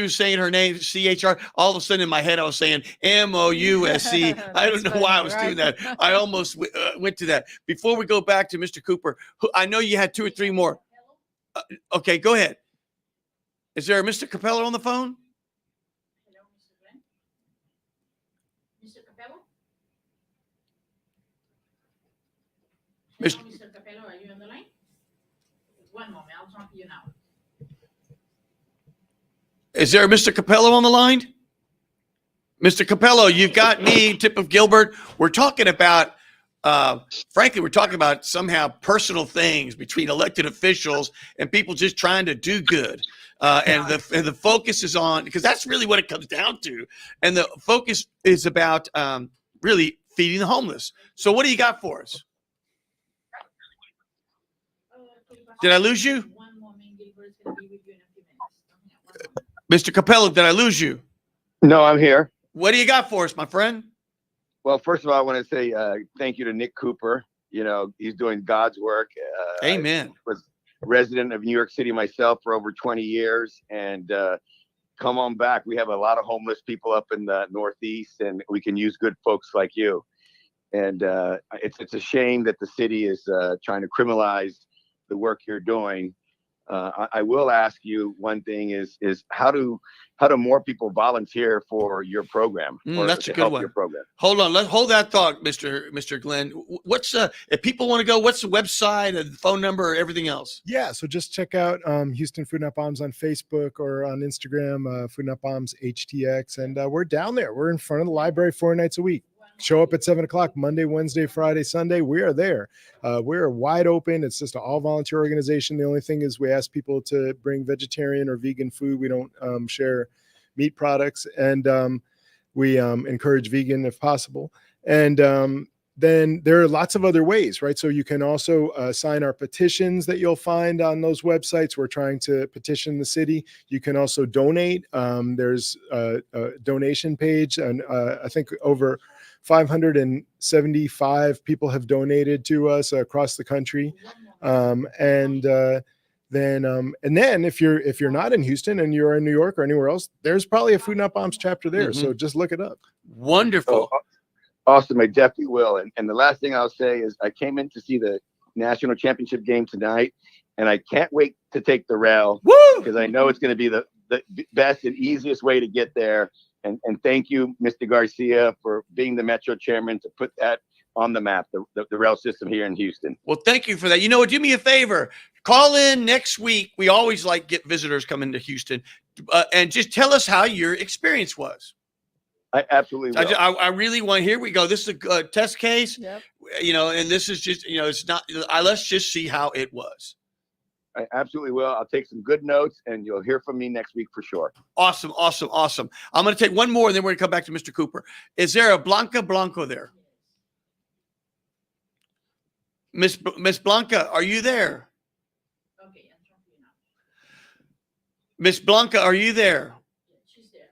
was saying her name, CHR, all of a sudden in my head, I was saying MOUSC. I don't know why I was doing that. I almost went to that. Before we go back to Mr. Cooper, I know you had 2 or 3 more. Okay, go ahead. Is there a Mr. Capello on the phone? Hello, Mr. Glenn? Mr. Capello? Hello, Mr. Capello, are you on the line? One moment, I'll talk to you now. Is there a Mr. Capello on the line? Mr. Capello, you've got me, Tip of Gilbert. We're talking about, frankly, we're talking about somehow personal things between elected officials and people just trying to do good. And the focus is on, because that's really what it comes down to. And the focus is about really feeding the homeless. So what do you got for us? Did I lose you? One moment, Gilbert's going to be with you in a few minutes. Mr. Capello, did I lose you? No, I'm here. What do you got for us, my friend? Well, first of all, I want to say thank you to Nick Cooper. You know, he's doing God's work. Amen. I was resident of New York City myself for over 20 years. And come on back. We have a lot of homeless people up in the Northeast, and we can use good folks like you. And it's a shame that the city is trying to criminalize the work you're doing. I will ask you one thing is how do more people volunteer for your program? That's a good one. Your program. Hold on. Let's hold that thought, Mr. Glenn. What's if people want to go, what's the website and phone number or everything else? Yeah. So just check out Houston Food Not Bombs on Facebook or on Instagram, Food Not Bombs HTX. And we're down there. We're in front of the library 4 nights a week. Show up at 7:00, Monday, Wednesday, Friday, Sunday. We are there. We're wide open. It's just an all volunteer organization. The only thing is we ask people to bring vegetarian or vegan food. We don't share meat products, and we encourage vegan if possible. And then there are lots of other ways, right? So you can also sign our petitions that you'll find on those websites. We're trying to petition the city. You can also donate. There's a donation page, and I think over 575 people have donated to us across the country. And then if you're not in Houston and you're in New York or anywhere else, there's probably a Food Not Bombs chapter there. So just look it up. Wonderful. Awesome. I definitely will. And the last thing I'll say is I came in to see the national championship game tonight, and I can't wait to take the rail because I know it's going to be the best and easiest way to get there. And thank you, Mr. Garcia, for being the Metro chairman to put that on the map, the rail system here in Houston. Well, thank you for that. You know what? Do me a favor. Call in next week. We always get visitors coming to Houston, and just tell us how your experience was. I absolutely will. I really want. Here we go. This is a test case. Yep. And this is just, it's not. Let's just see how it was. I absolutely will. I'll take some good notes, and you'll hear from me next week for sure. Awesome. I'm going to take one more, and then we're going to come back to Mr. Cooper. Is there a Blanca Blanco there? Miss Blanca, are you there? Okay, I'm trying to now. Miss Blanca, are you there? She's there.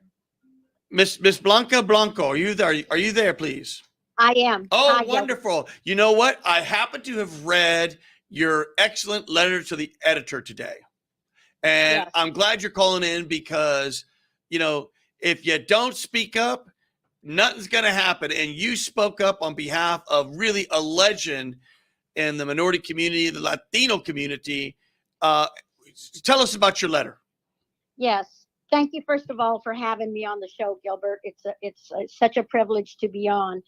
Miss Blanca Blanco, are you there? Are you there, please? I am. Oh, Hi, wonderful. You know what? I happen to have read your excellent letter to the editor today. And Yes. I'm glad you're calling in because, if you don't speak up, nothing's going to happen. And you spoke up on behalf of really a legend in the minority community, the Latino community. Tell us about your letter. Yes. Thank you, first of all, for having me on the show, Gilbert. It's such a privilege to be on.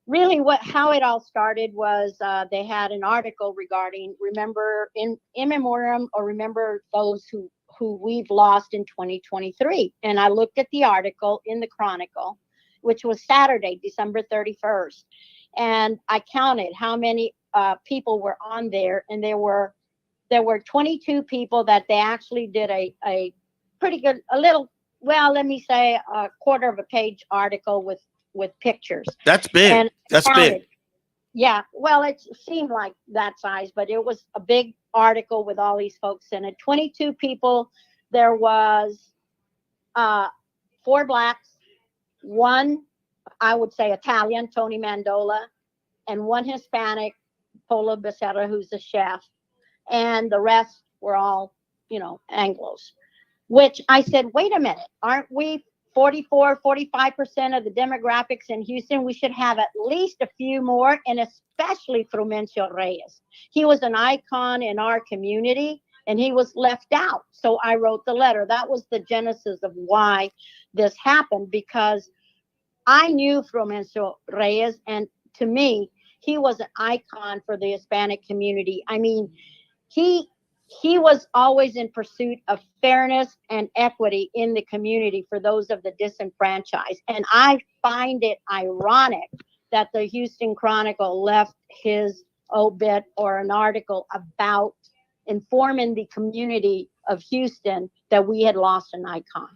Really, how it all started was they had an article regarding remember in memoriam, or remember those who we've lost in 2023. And I looked at the article in the Chronicle, which was Saturday, December 31st, and I counted how many people were on there, and there were 22 people that they actually did a pretty good, let me say a quarter of a page article with pictures. That's big. And That's counted. big. Yeah, well, it seemed like that size, but it was a big article with all these folks in it. 22 people. There was 4 blacks, 1, I would say, Italian, Tony Mandola, and 1 Hispanic, Polo Becerra, who's a chef, and the rest were all, Anglos. Which I said, wait a minute, aren't we 44, 45% of the demographics in Houston? We should have at least a few more, and especially Frumencio Reyes. He was an icon in our community, and he was left out. So I wrote the letter. That was the genesis of why this happened, because I knew Frumencio Reyes, and to me, he was an icon for the Hispanic community. I mean, he was always in pursuit of fairness and equity in the community for those of the disenfranchised. And I find it ironic that the Houston Chronicle left his obit or an article about informing the community of Houston that we had lost an icon.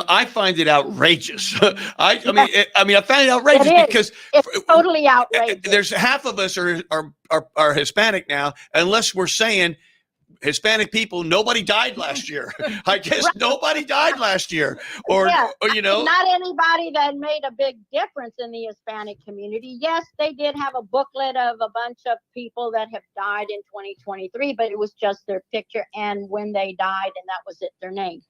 I find it outrageous. I find it outrageous because it's totally outrageous. There's half of us are Hispanic now, unless we're saying Hispanic people, nobody died last year. I guess nobody died last year, or not anybody that made a big difference in the Hispanic community. Yes, they did have a booklet of a bunch of people that have died in 2023, but it was just their picture and when they died, and that was it, their name.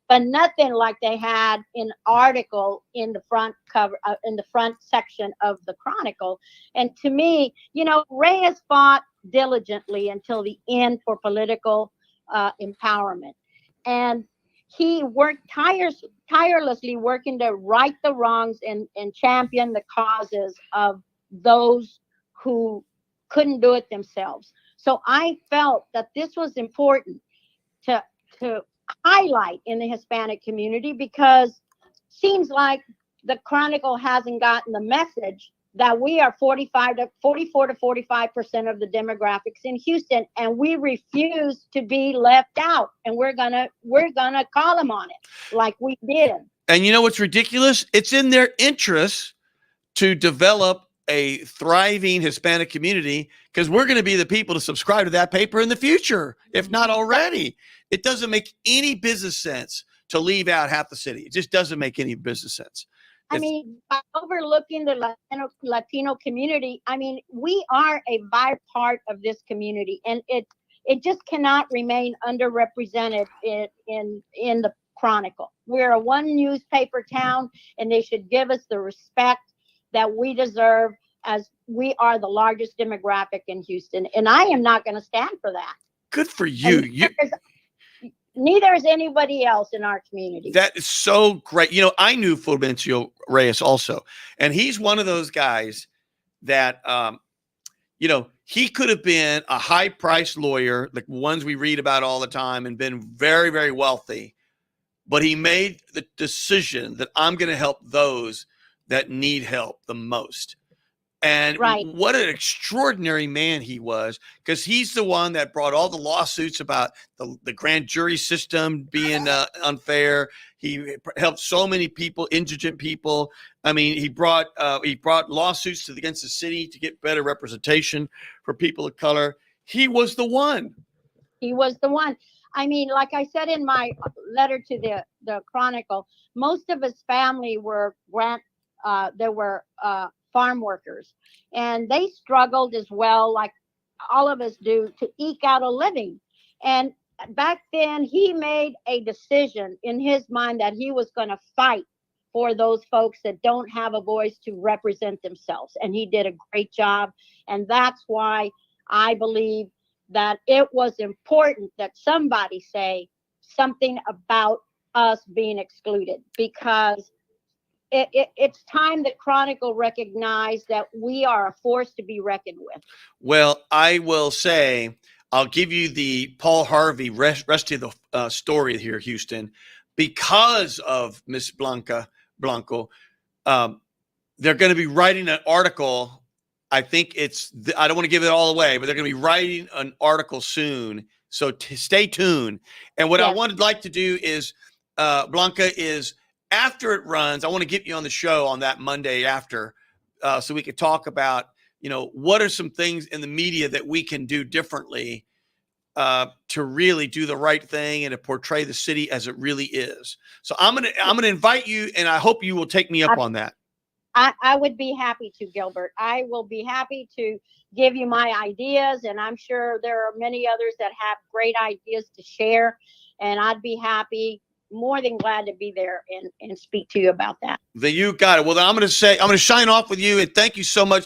But nothing like they had an article in the front cover, in the front section of the Chronicle. And to me, Reyes fought diligently until the end for political empowerment, and he worked tirelessly working to right the wrongs and champion the causes of those who couldn't do it themselves. So I felt that this was important to highlight in the Hispanic community, because seems like the Chronicle hasn't gotten the message that we are 44 to 45% of the demographics in Houston, and we refuse to be left out, and we're gonna call them on it like we did. And you know what's ridiculous? It's in their interest to develop a thriving Hispanic community, because we're going to be the people to subscribe to that paper in the future, if not already. It doesn't make any business sense to leave out half the city. It just doesn't make any business sense. I mean, by overlooking the Latino community, I mean, we are a vital part of this community, and it just cannot remain underrepresented in the Chronicle. We're a one newspaper town, and they should give us the respect that we deserve, as we are the largest demographic in Houston. And I am not going to stand for that. Good for you. Neither is anybody else in our community. That is so great. You know, I knew Fulgencio Reyes also, and he's one of those guys that, you know, he could have been a high-priced lawyer, like ones we read about all the time, and been very, very wealthy. But he made the decision that I'm going to help those that need help the most. And what an extraordinary man he was, because he's the one that brought all the lawsuits about the grand jury system being unfair. He helped so many people, indigent people. I mean, he brought lawsuits against the city to get better representation for people of color. He was the one. He was the one. I mean, like I said in my letter to the Chronicle, most of his family were farm workers, and they struggled as well, like all of us do, to eke out a living. And back then, he made a decision in his mind that he was going to fight for those folks that don't have a voice to represent themselves. And he did a great job. And that's why I believe that it was important that somebody say something about us being excluded, because it's time that Chronicle recognize that we are a force to be reckoned with. Well, I will say, I'll give you the Paul Harvey rest of the story here, Houston, because of Miss Blanco. They're going to be writing an article. I think I don't want to give it all away, but they're going to be writing an article soon. So stay tuned. And what I would like to do is, Blanca, is after it runs, I want to get you on the show on that Monday after, so we could talk about, you know, what are some things in the media that we can do differently to really do the right thing and to portray the city as it really is. So I'm gonna invite you, and I hope you will take me up on that. I would be happy to, Gilbert. I will be happy to give you my ideas, and I'm sure there are many others that have great ideas to share, and I'd be happy, more than glad to be there and speak to you about that. Then you got it. Well, then I'm going to shine off with you, and thank you so much.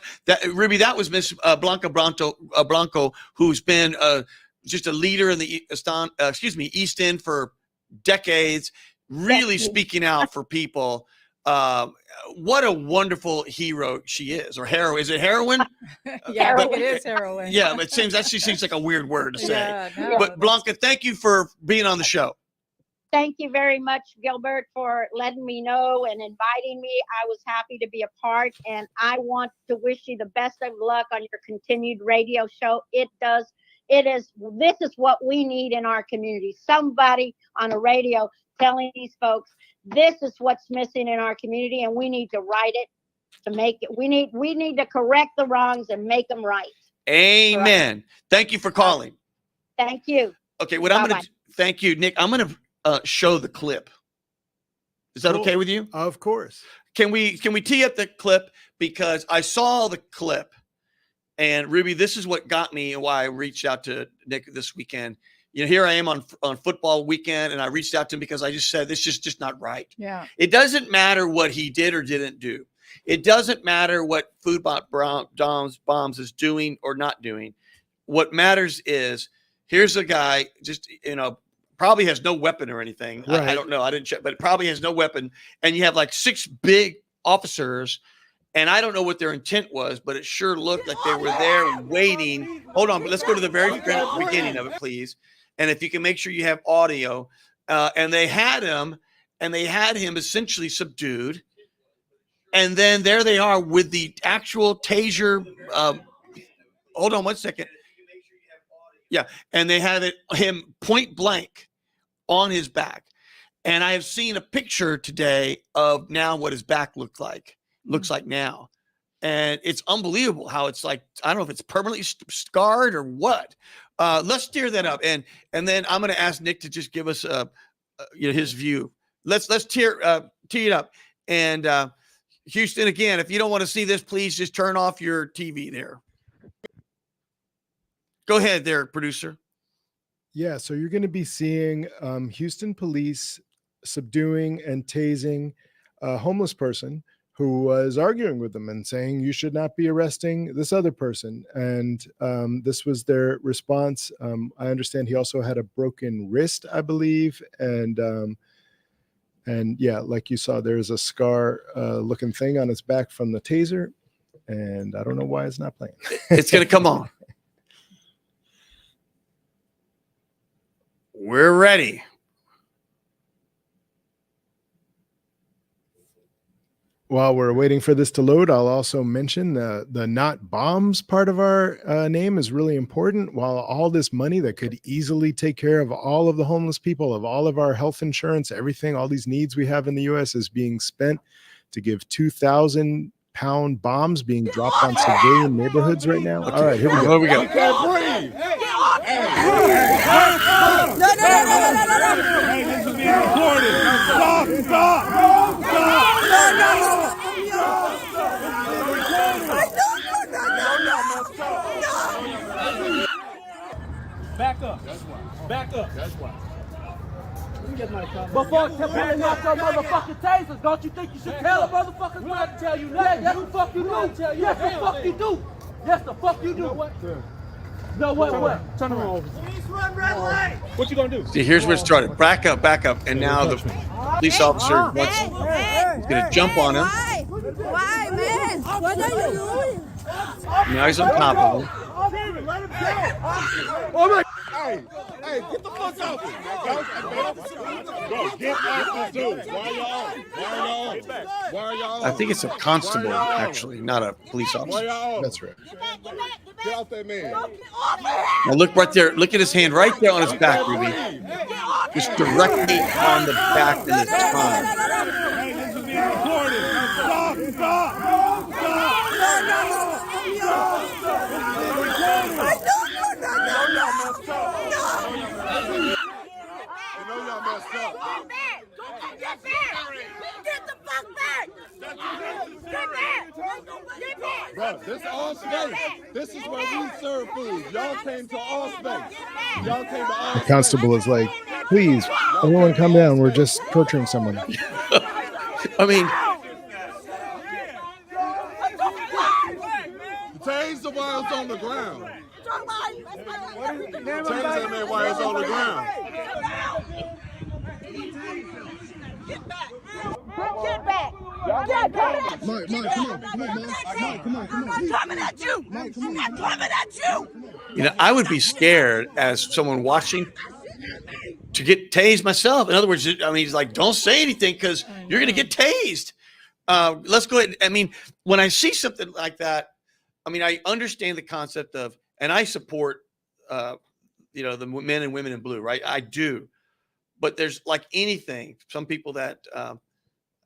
Ruby, that was Miss Blanco, who's been just a leader in the East End for decades, really speaking out for people. What a wonderful hero she is, or heroine. Is it heroine? Yeah, I think it is heroine. Yeah, it seems like a weird word to say. Yeah, no, but Blanca, thank you for being on the show. Thank you very much, Gilbert, for letting me know and inviting me. I was happy to be a part, and I want to wish you the best of luck on your continued radio show. This is what we need in our community. Somebody on a radio telling these folks, this is what's missing in our community, and we need to write it to make it. We need to correct the wrongs and make them right. Amen. Thank you for calling. Thank you. Okay, I'm going to thank you, Nick. I'm going to show the clip. Is that okay with you? Of course. Can we tee up the clip, because I saw the clip, and Ruby, this is what got me and why I reached out to Nick this weekend. You know, here I am on football weekend, and I reached out to him because I just said, this is just not right. Yeah. It doesn't matter what he did or didn't do. It doesn't matter what Food Bombs is doing or not doing. What matters is, here's a guy, just, you know, probably has no weapon or anything. Right. I don't know. I didn't check, but it probably has no weapon. And you have like 6 big officers, and I don't know what their intent was, but it sure looked like they were there waiting. Hold on, but let's go to the very beginning of it, please. And if you can make sure you have audio, and they had him essentially subdued. And then there they are with the actual taser. Hold on one second. Yeah. And they have him point blank on his back. And I have seen a picture today of now what his back looks like now. And it's unbelievable how it's like, I don't know if it's permanently scarred or what. Let's steer that up. And then I'm going to ask Nick to just give us his view. Let's tee it up. And Houston, again, if you don't want to see this, please just turn off your TV there. Go ahead there, producer. Yeah, so you're going to be seeing Houston police subduing and tasing a homeless person who was arguing with them and saying, you should not be arresting this other person. And this was their response. I understand he also had a broken wrist, I believe. And yeah, like you saw, there's a scar looking thing on his back from the taser. And I don't know why it's not playing. It's going to come on. We're ready. While we're waiting for this to load, I'll also mention the not bombs part of our name is really important. While all this money that could easily take care of all of the homeless people, of all of our health insurance, everything, all these needs we have in the U.S. is being spent to give 2,000-pound bombs being dropped on civilian neighborhoods right now. All right, here we go. Here we go. You can't breathe. Hey, this is being recorded. Stop. Back up. Back up. That's why. Before pulling out your motherfucking tasers, don't you think you should tell a motherfucker what to tell you nothing? Yes, the fuck you do. Yes, the fuck you do. Yes, the fuck you do. No, what? Turn around. What you gonna do? See, here's where it started. Back up. And now the police officer wants he's going to jump on him. Why, man? What are you doing? Now he's on top of him. Let him go. Oh my! Hey, get the fuck off him. Go, get off this dude. Why are y'all on? I think it's a constable, actually, not a police officer. That's right. Get off that man. Now look right there. Look at his hand right there on his back, Ruby. Just directly on the back in his spine. Hey, this is being recorded. Stop. Get the fuck back! Get back! Bro, this is all space. This is where we serve food. Y'all came to all space. Y'all came to all The constable is like, please, everyone calm down. We're just torturing someone. I mean, Taser while it's on the ground. Taser that man while it's on the ground. Get back! Get back! Mike, come on. I'm coming at you! I'm coming at you! I would be scared as someone watching to get tased myself. In other words, I mean, he's like, don't say anything because you're going to get tased. Let's go ahead. I mean, when I see something like that, I mean, I understand the concept of, and I support, the men and women in blue, right? I do. But there's like anything, some people that,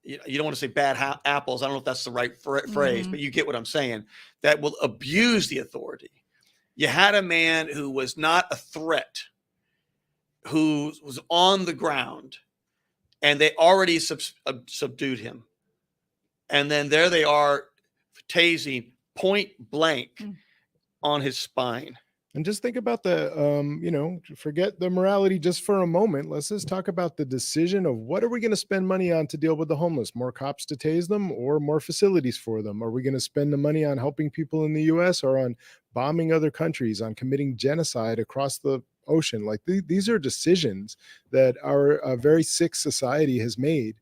you don't want to say bad apples. I don't know if that's the right phrase, but you get what I'm saying, that will abuse the authority. You had a man who was not a threat, who was on the ground, and they already subdued him. And then there they are tasing point blank on his spine. And just think about forget the morality just for a moment. Let's just talk about the decision of what are we going to spend money on to deal with the homeless? More cops to tase them or more facilities for them? Are we going to spend the money on helping people in the U.S. or on bombing other countries, on committing genocide across the ocean? Like these are decisions that our very sick society has made.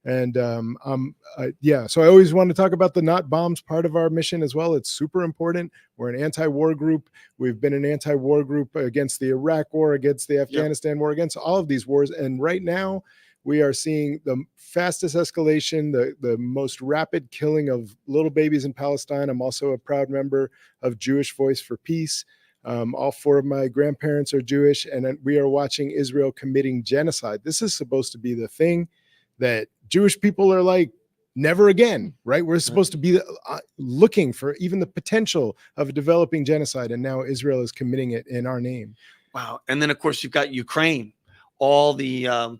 And so I always want to talk about the not bombs part of our mission as well. It's super important. We're an anti-war group. We've been an anti-war group against the Iraq war, against the Afghanistan war, against all of these wars. And right now we are seeing the fastest escalation, the most rapid killing of little babies in Palestine. I'm also a proud member of Jewish Voice for Peace. All four of my grandparents are Jewish, and we are watching Israel committing genocide. This is supposed to be the thing that Jewish people are like never again, right? We're supposed to be looking for even the potential of a developing genocide, and now Israel is committing it in our name. Wow. And then, of course, you've got Ukraine, all the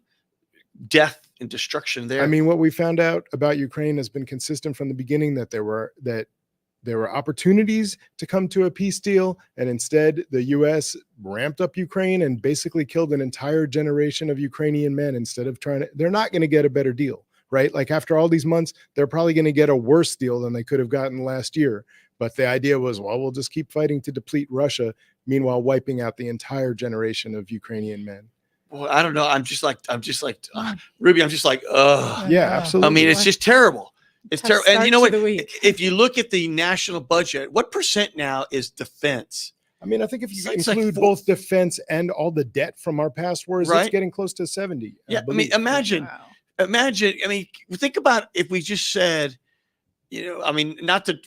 death and destruction there. I mean, what we found out about Ukraine has been consistent from the beginning, that there were opportunities to come to a peace deal, and instead the U.S. ramped up Ukraine and basically killed an entire generation of Ukrainian men instead of they're not going to get a better deal, right? Like after all these months, they're probably going to get a worse deal than they could have gotten last year. But the idea was, well, we'll just keep fighting to deplete Russia, meanwhile wiping out the entire generation of Ukrainian men. Well, I don't know. I'm just like Ruby. I'm just like, ugh. Yeah, absolutely. I mean, it's just terrible. It's Tough terrible. And you know start what? to the week. If you look at the national budget, what percent now is defense? I mean, I think if you It's like include both defense and all the debt from our past wars, Right. it's getting close to 70. Yeah. I mean, believe. imagine. Wow. I mean, think about if we just said, I mean, not to,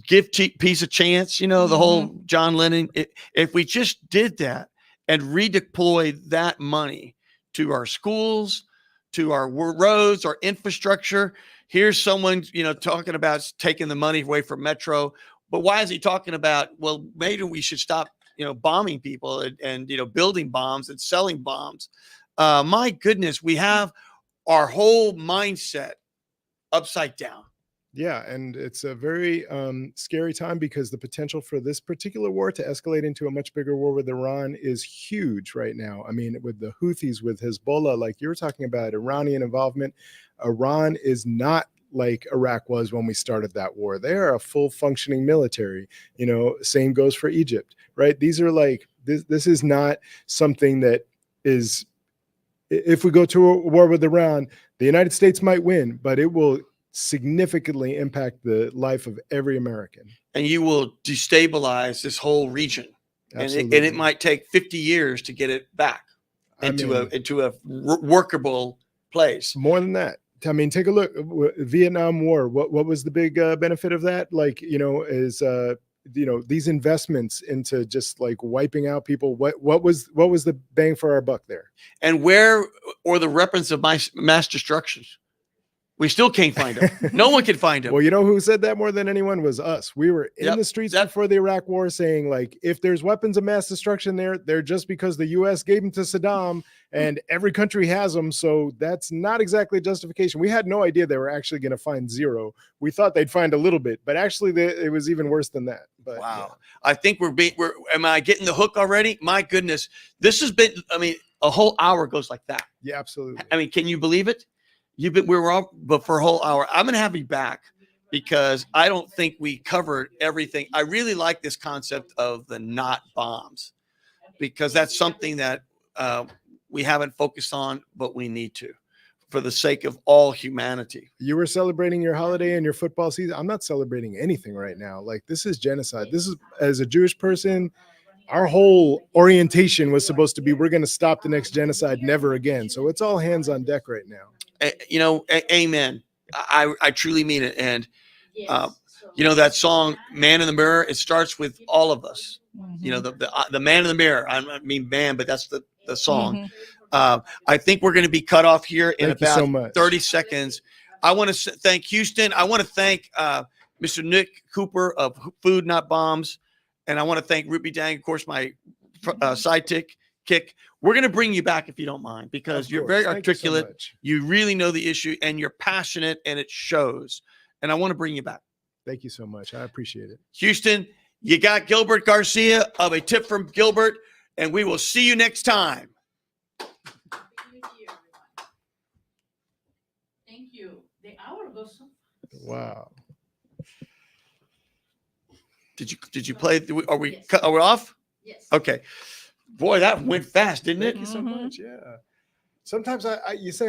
give peace a chance, the whole John Lennon. If we just did that and redeployed that money to our schools, to our roads, our infrastructure. Here's someone, talking about taking the money away from Metro. But why is he talking about, well, maybe we should stop, bombing people and building bombs and selling bombs. My goodness, we have our whole mindset upside down. Yeah, and it's a very scary time, because the potential for this particular war to escalate into a much bigger war with Iran is huge right now. I mean, with the Houthis, with Hezbollah, like you were talking about, Iranian involvement, Iran is not like Iraq was when we started that war. They are a full functioning military. Same goes for Egypt, right? These are like, this is not something that is, if we go to a war with Iran, the United States might win, but it will significantly impact the life of every American. And you will destabilize this whole region. And it might take 50 years to get it back into a workable place. More than that. I mean, take a look. Vietnam War. What was the big benefit of that? Like, is these investments into just like wiping out people. What was the bang for our buck there? And where are the weapons of mass destruction? We still can't find them. No one can find them. Well, who said that more than anyone was us. We were in the streets before the Iraq War saying, like, if there's weapons of mass destruction there, they're just because the U.S. gave them to Saddam, and every country has them. So that's not exactly justification. We had no idea they were actually going to find zero. We thought they'd find a little bit, but actually it was even worse than that. But, wow. Yeah. I think am I getting the hook already? My goodness. This has been, a whole hour goes like that. Yeah, absolutely. I mean, can you believe it? We were all, but for a whole hour. I'm going to have you back because I don't think we covered everything. I really like this concept of the not bombs, because that's something that we haven't focused on, but we need to, for the sake of all humanity. You were celebrating your holiday and your football season. I'm not celebrating anything right now. Like, this is genocide. This is, as a Jewish person, our whole orientation was supposed to be, we're going to stop the next genocide, never again. So it's all hands on deck right now. Amen. I truly mean it. And, that song, Man in the Mirror, it starts with all of us. Mm-hmm. The man in the mirror. I don't mean man, but that's the song. Mm-hmm. I think we're going to be cut off here in about 30 seconds. I want to thank Houston. I want to thank Mr. Nick Cooper of Food Not Bombs. And I want to thank Ruby Dang, of course, my sidekick. We're going to bring you back if you don't mind, because you're very articulate. You really know the issue, and you're passionate, and it shows. And I want to bring you back. Thank you so much. I appreciate it. Houston, you got Gilbert Garcia of A Tip from Gilbert, and we will see you next time. Thank you. The hour goes so fast. Wow. Did you play? Are we off? Yes. Okay. Boy, that went fast, didn't it? Thank you so much. Yeah. Sometimes you say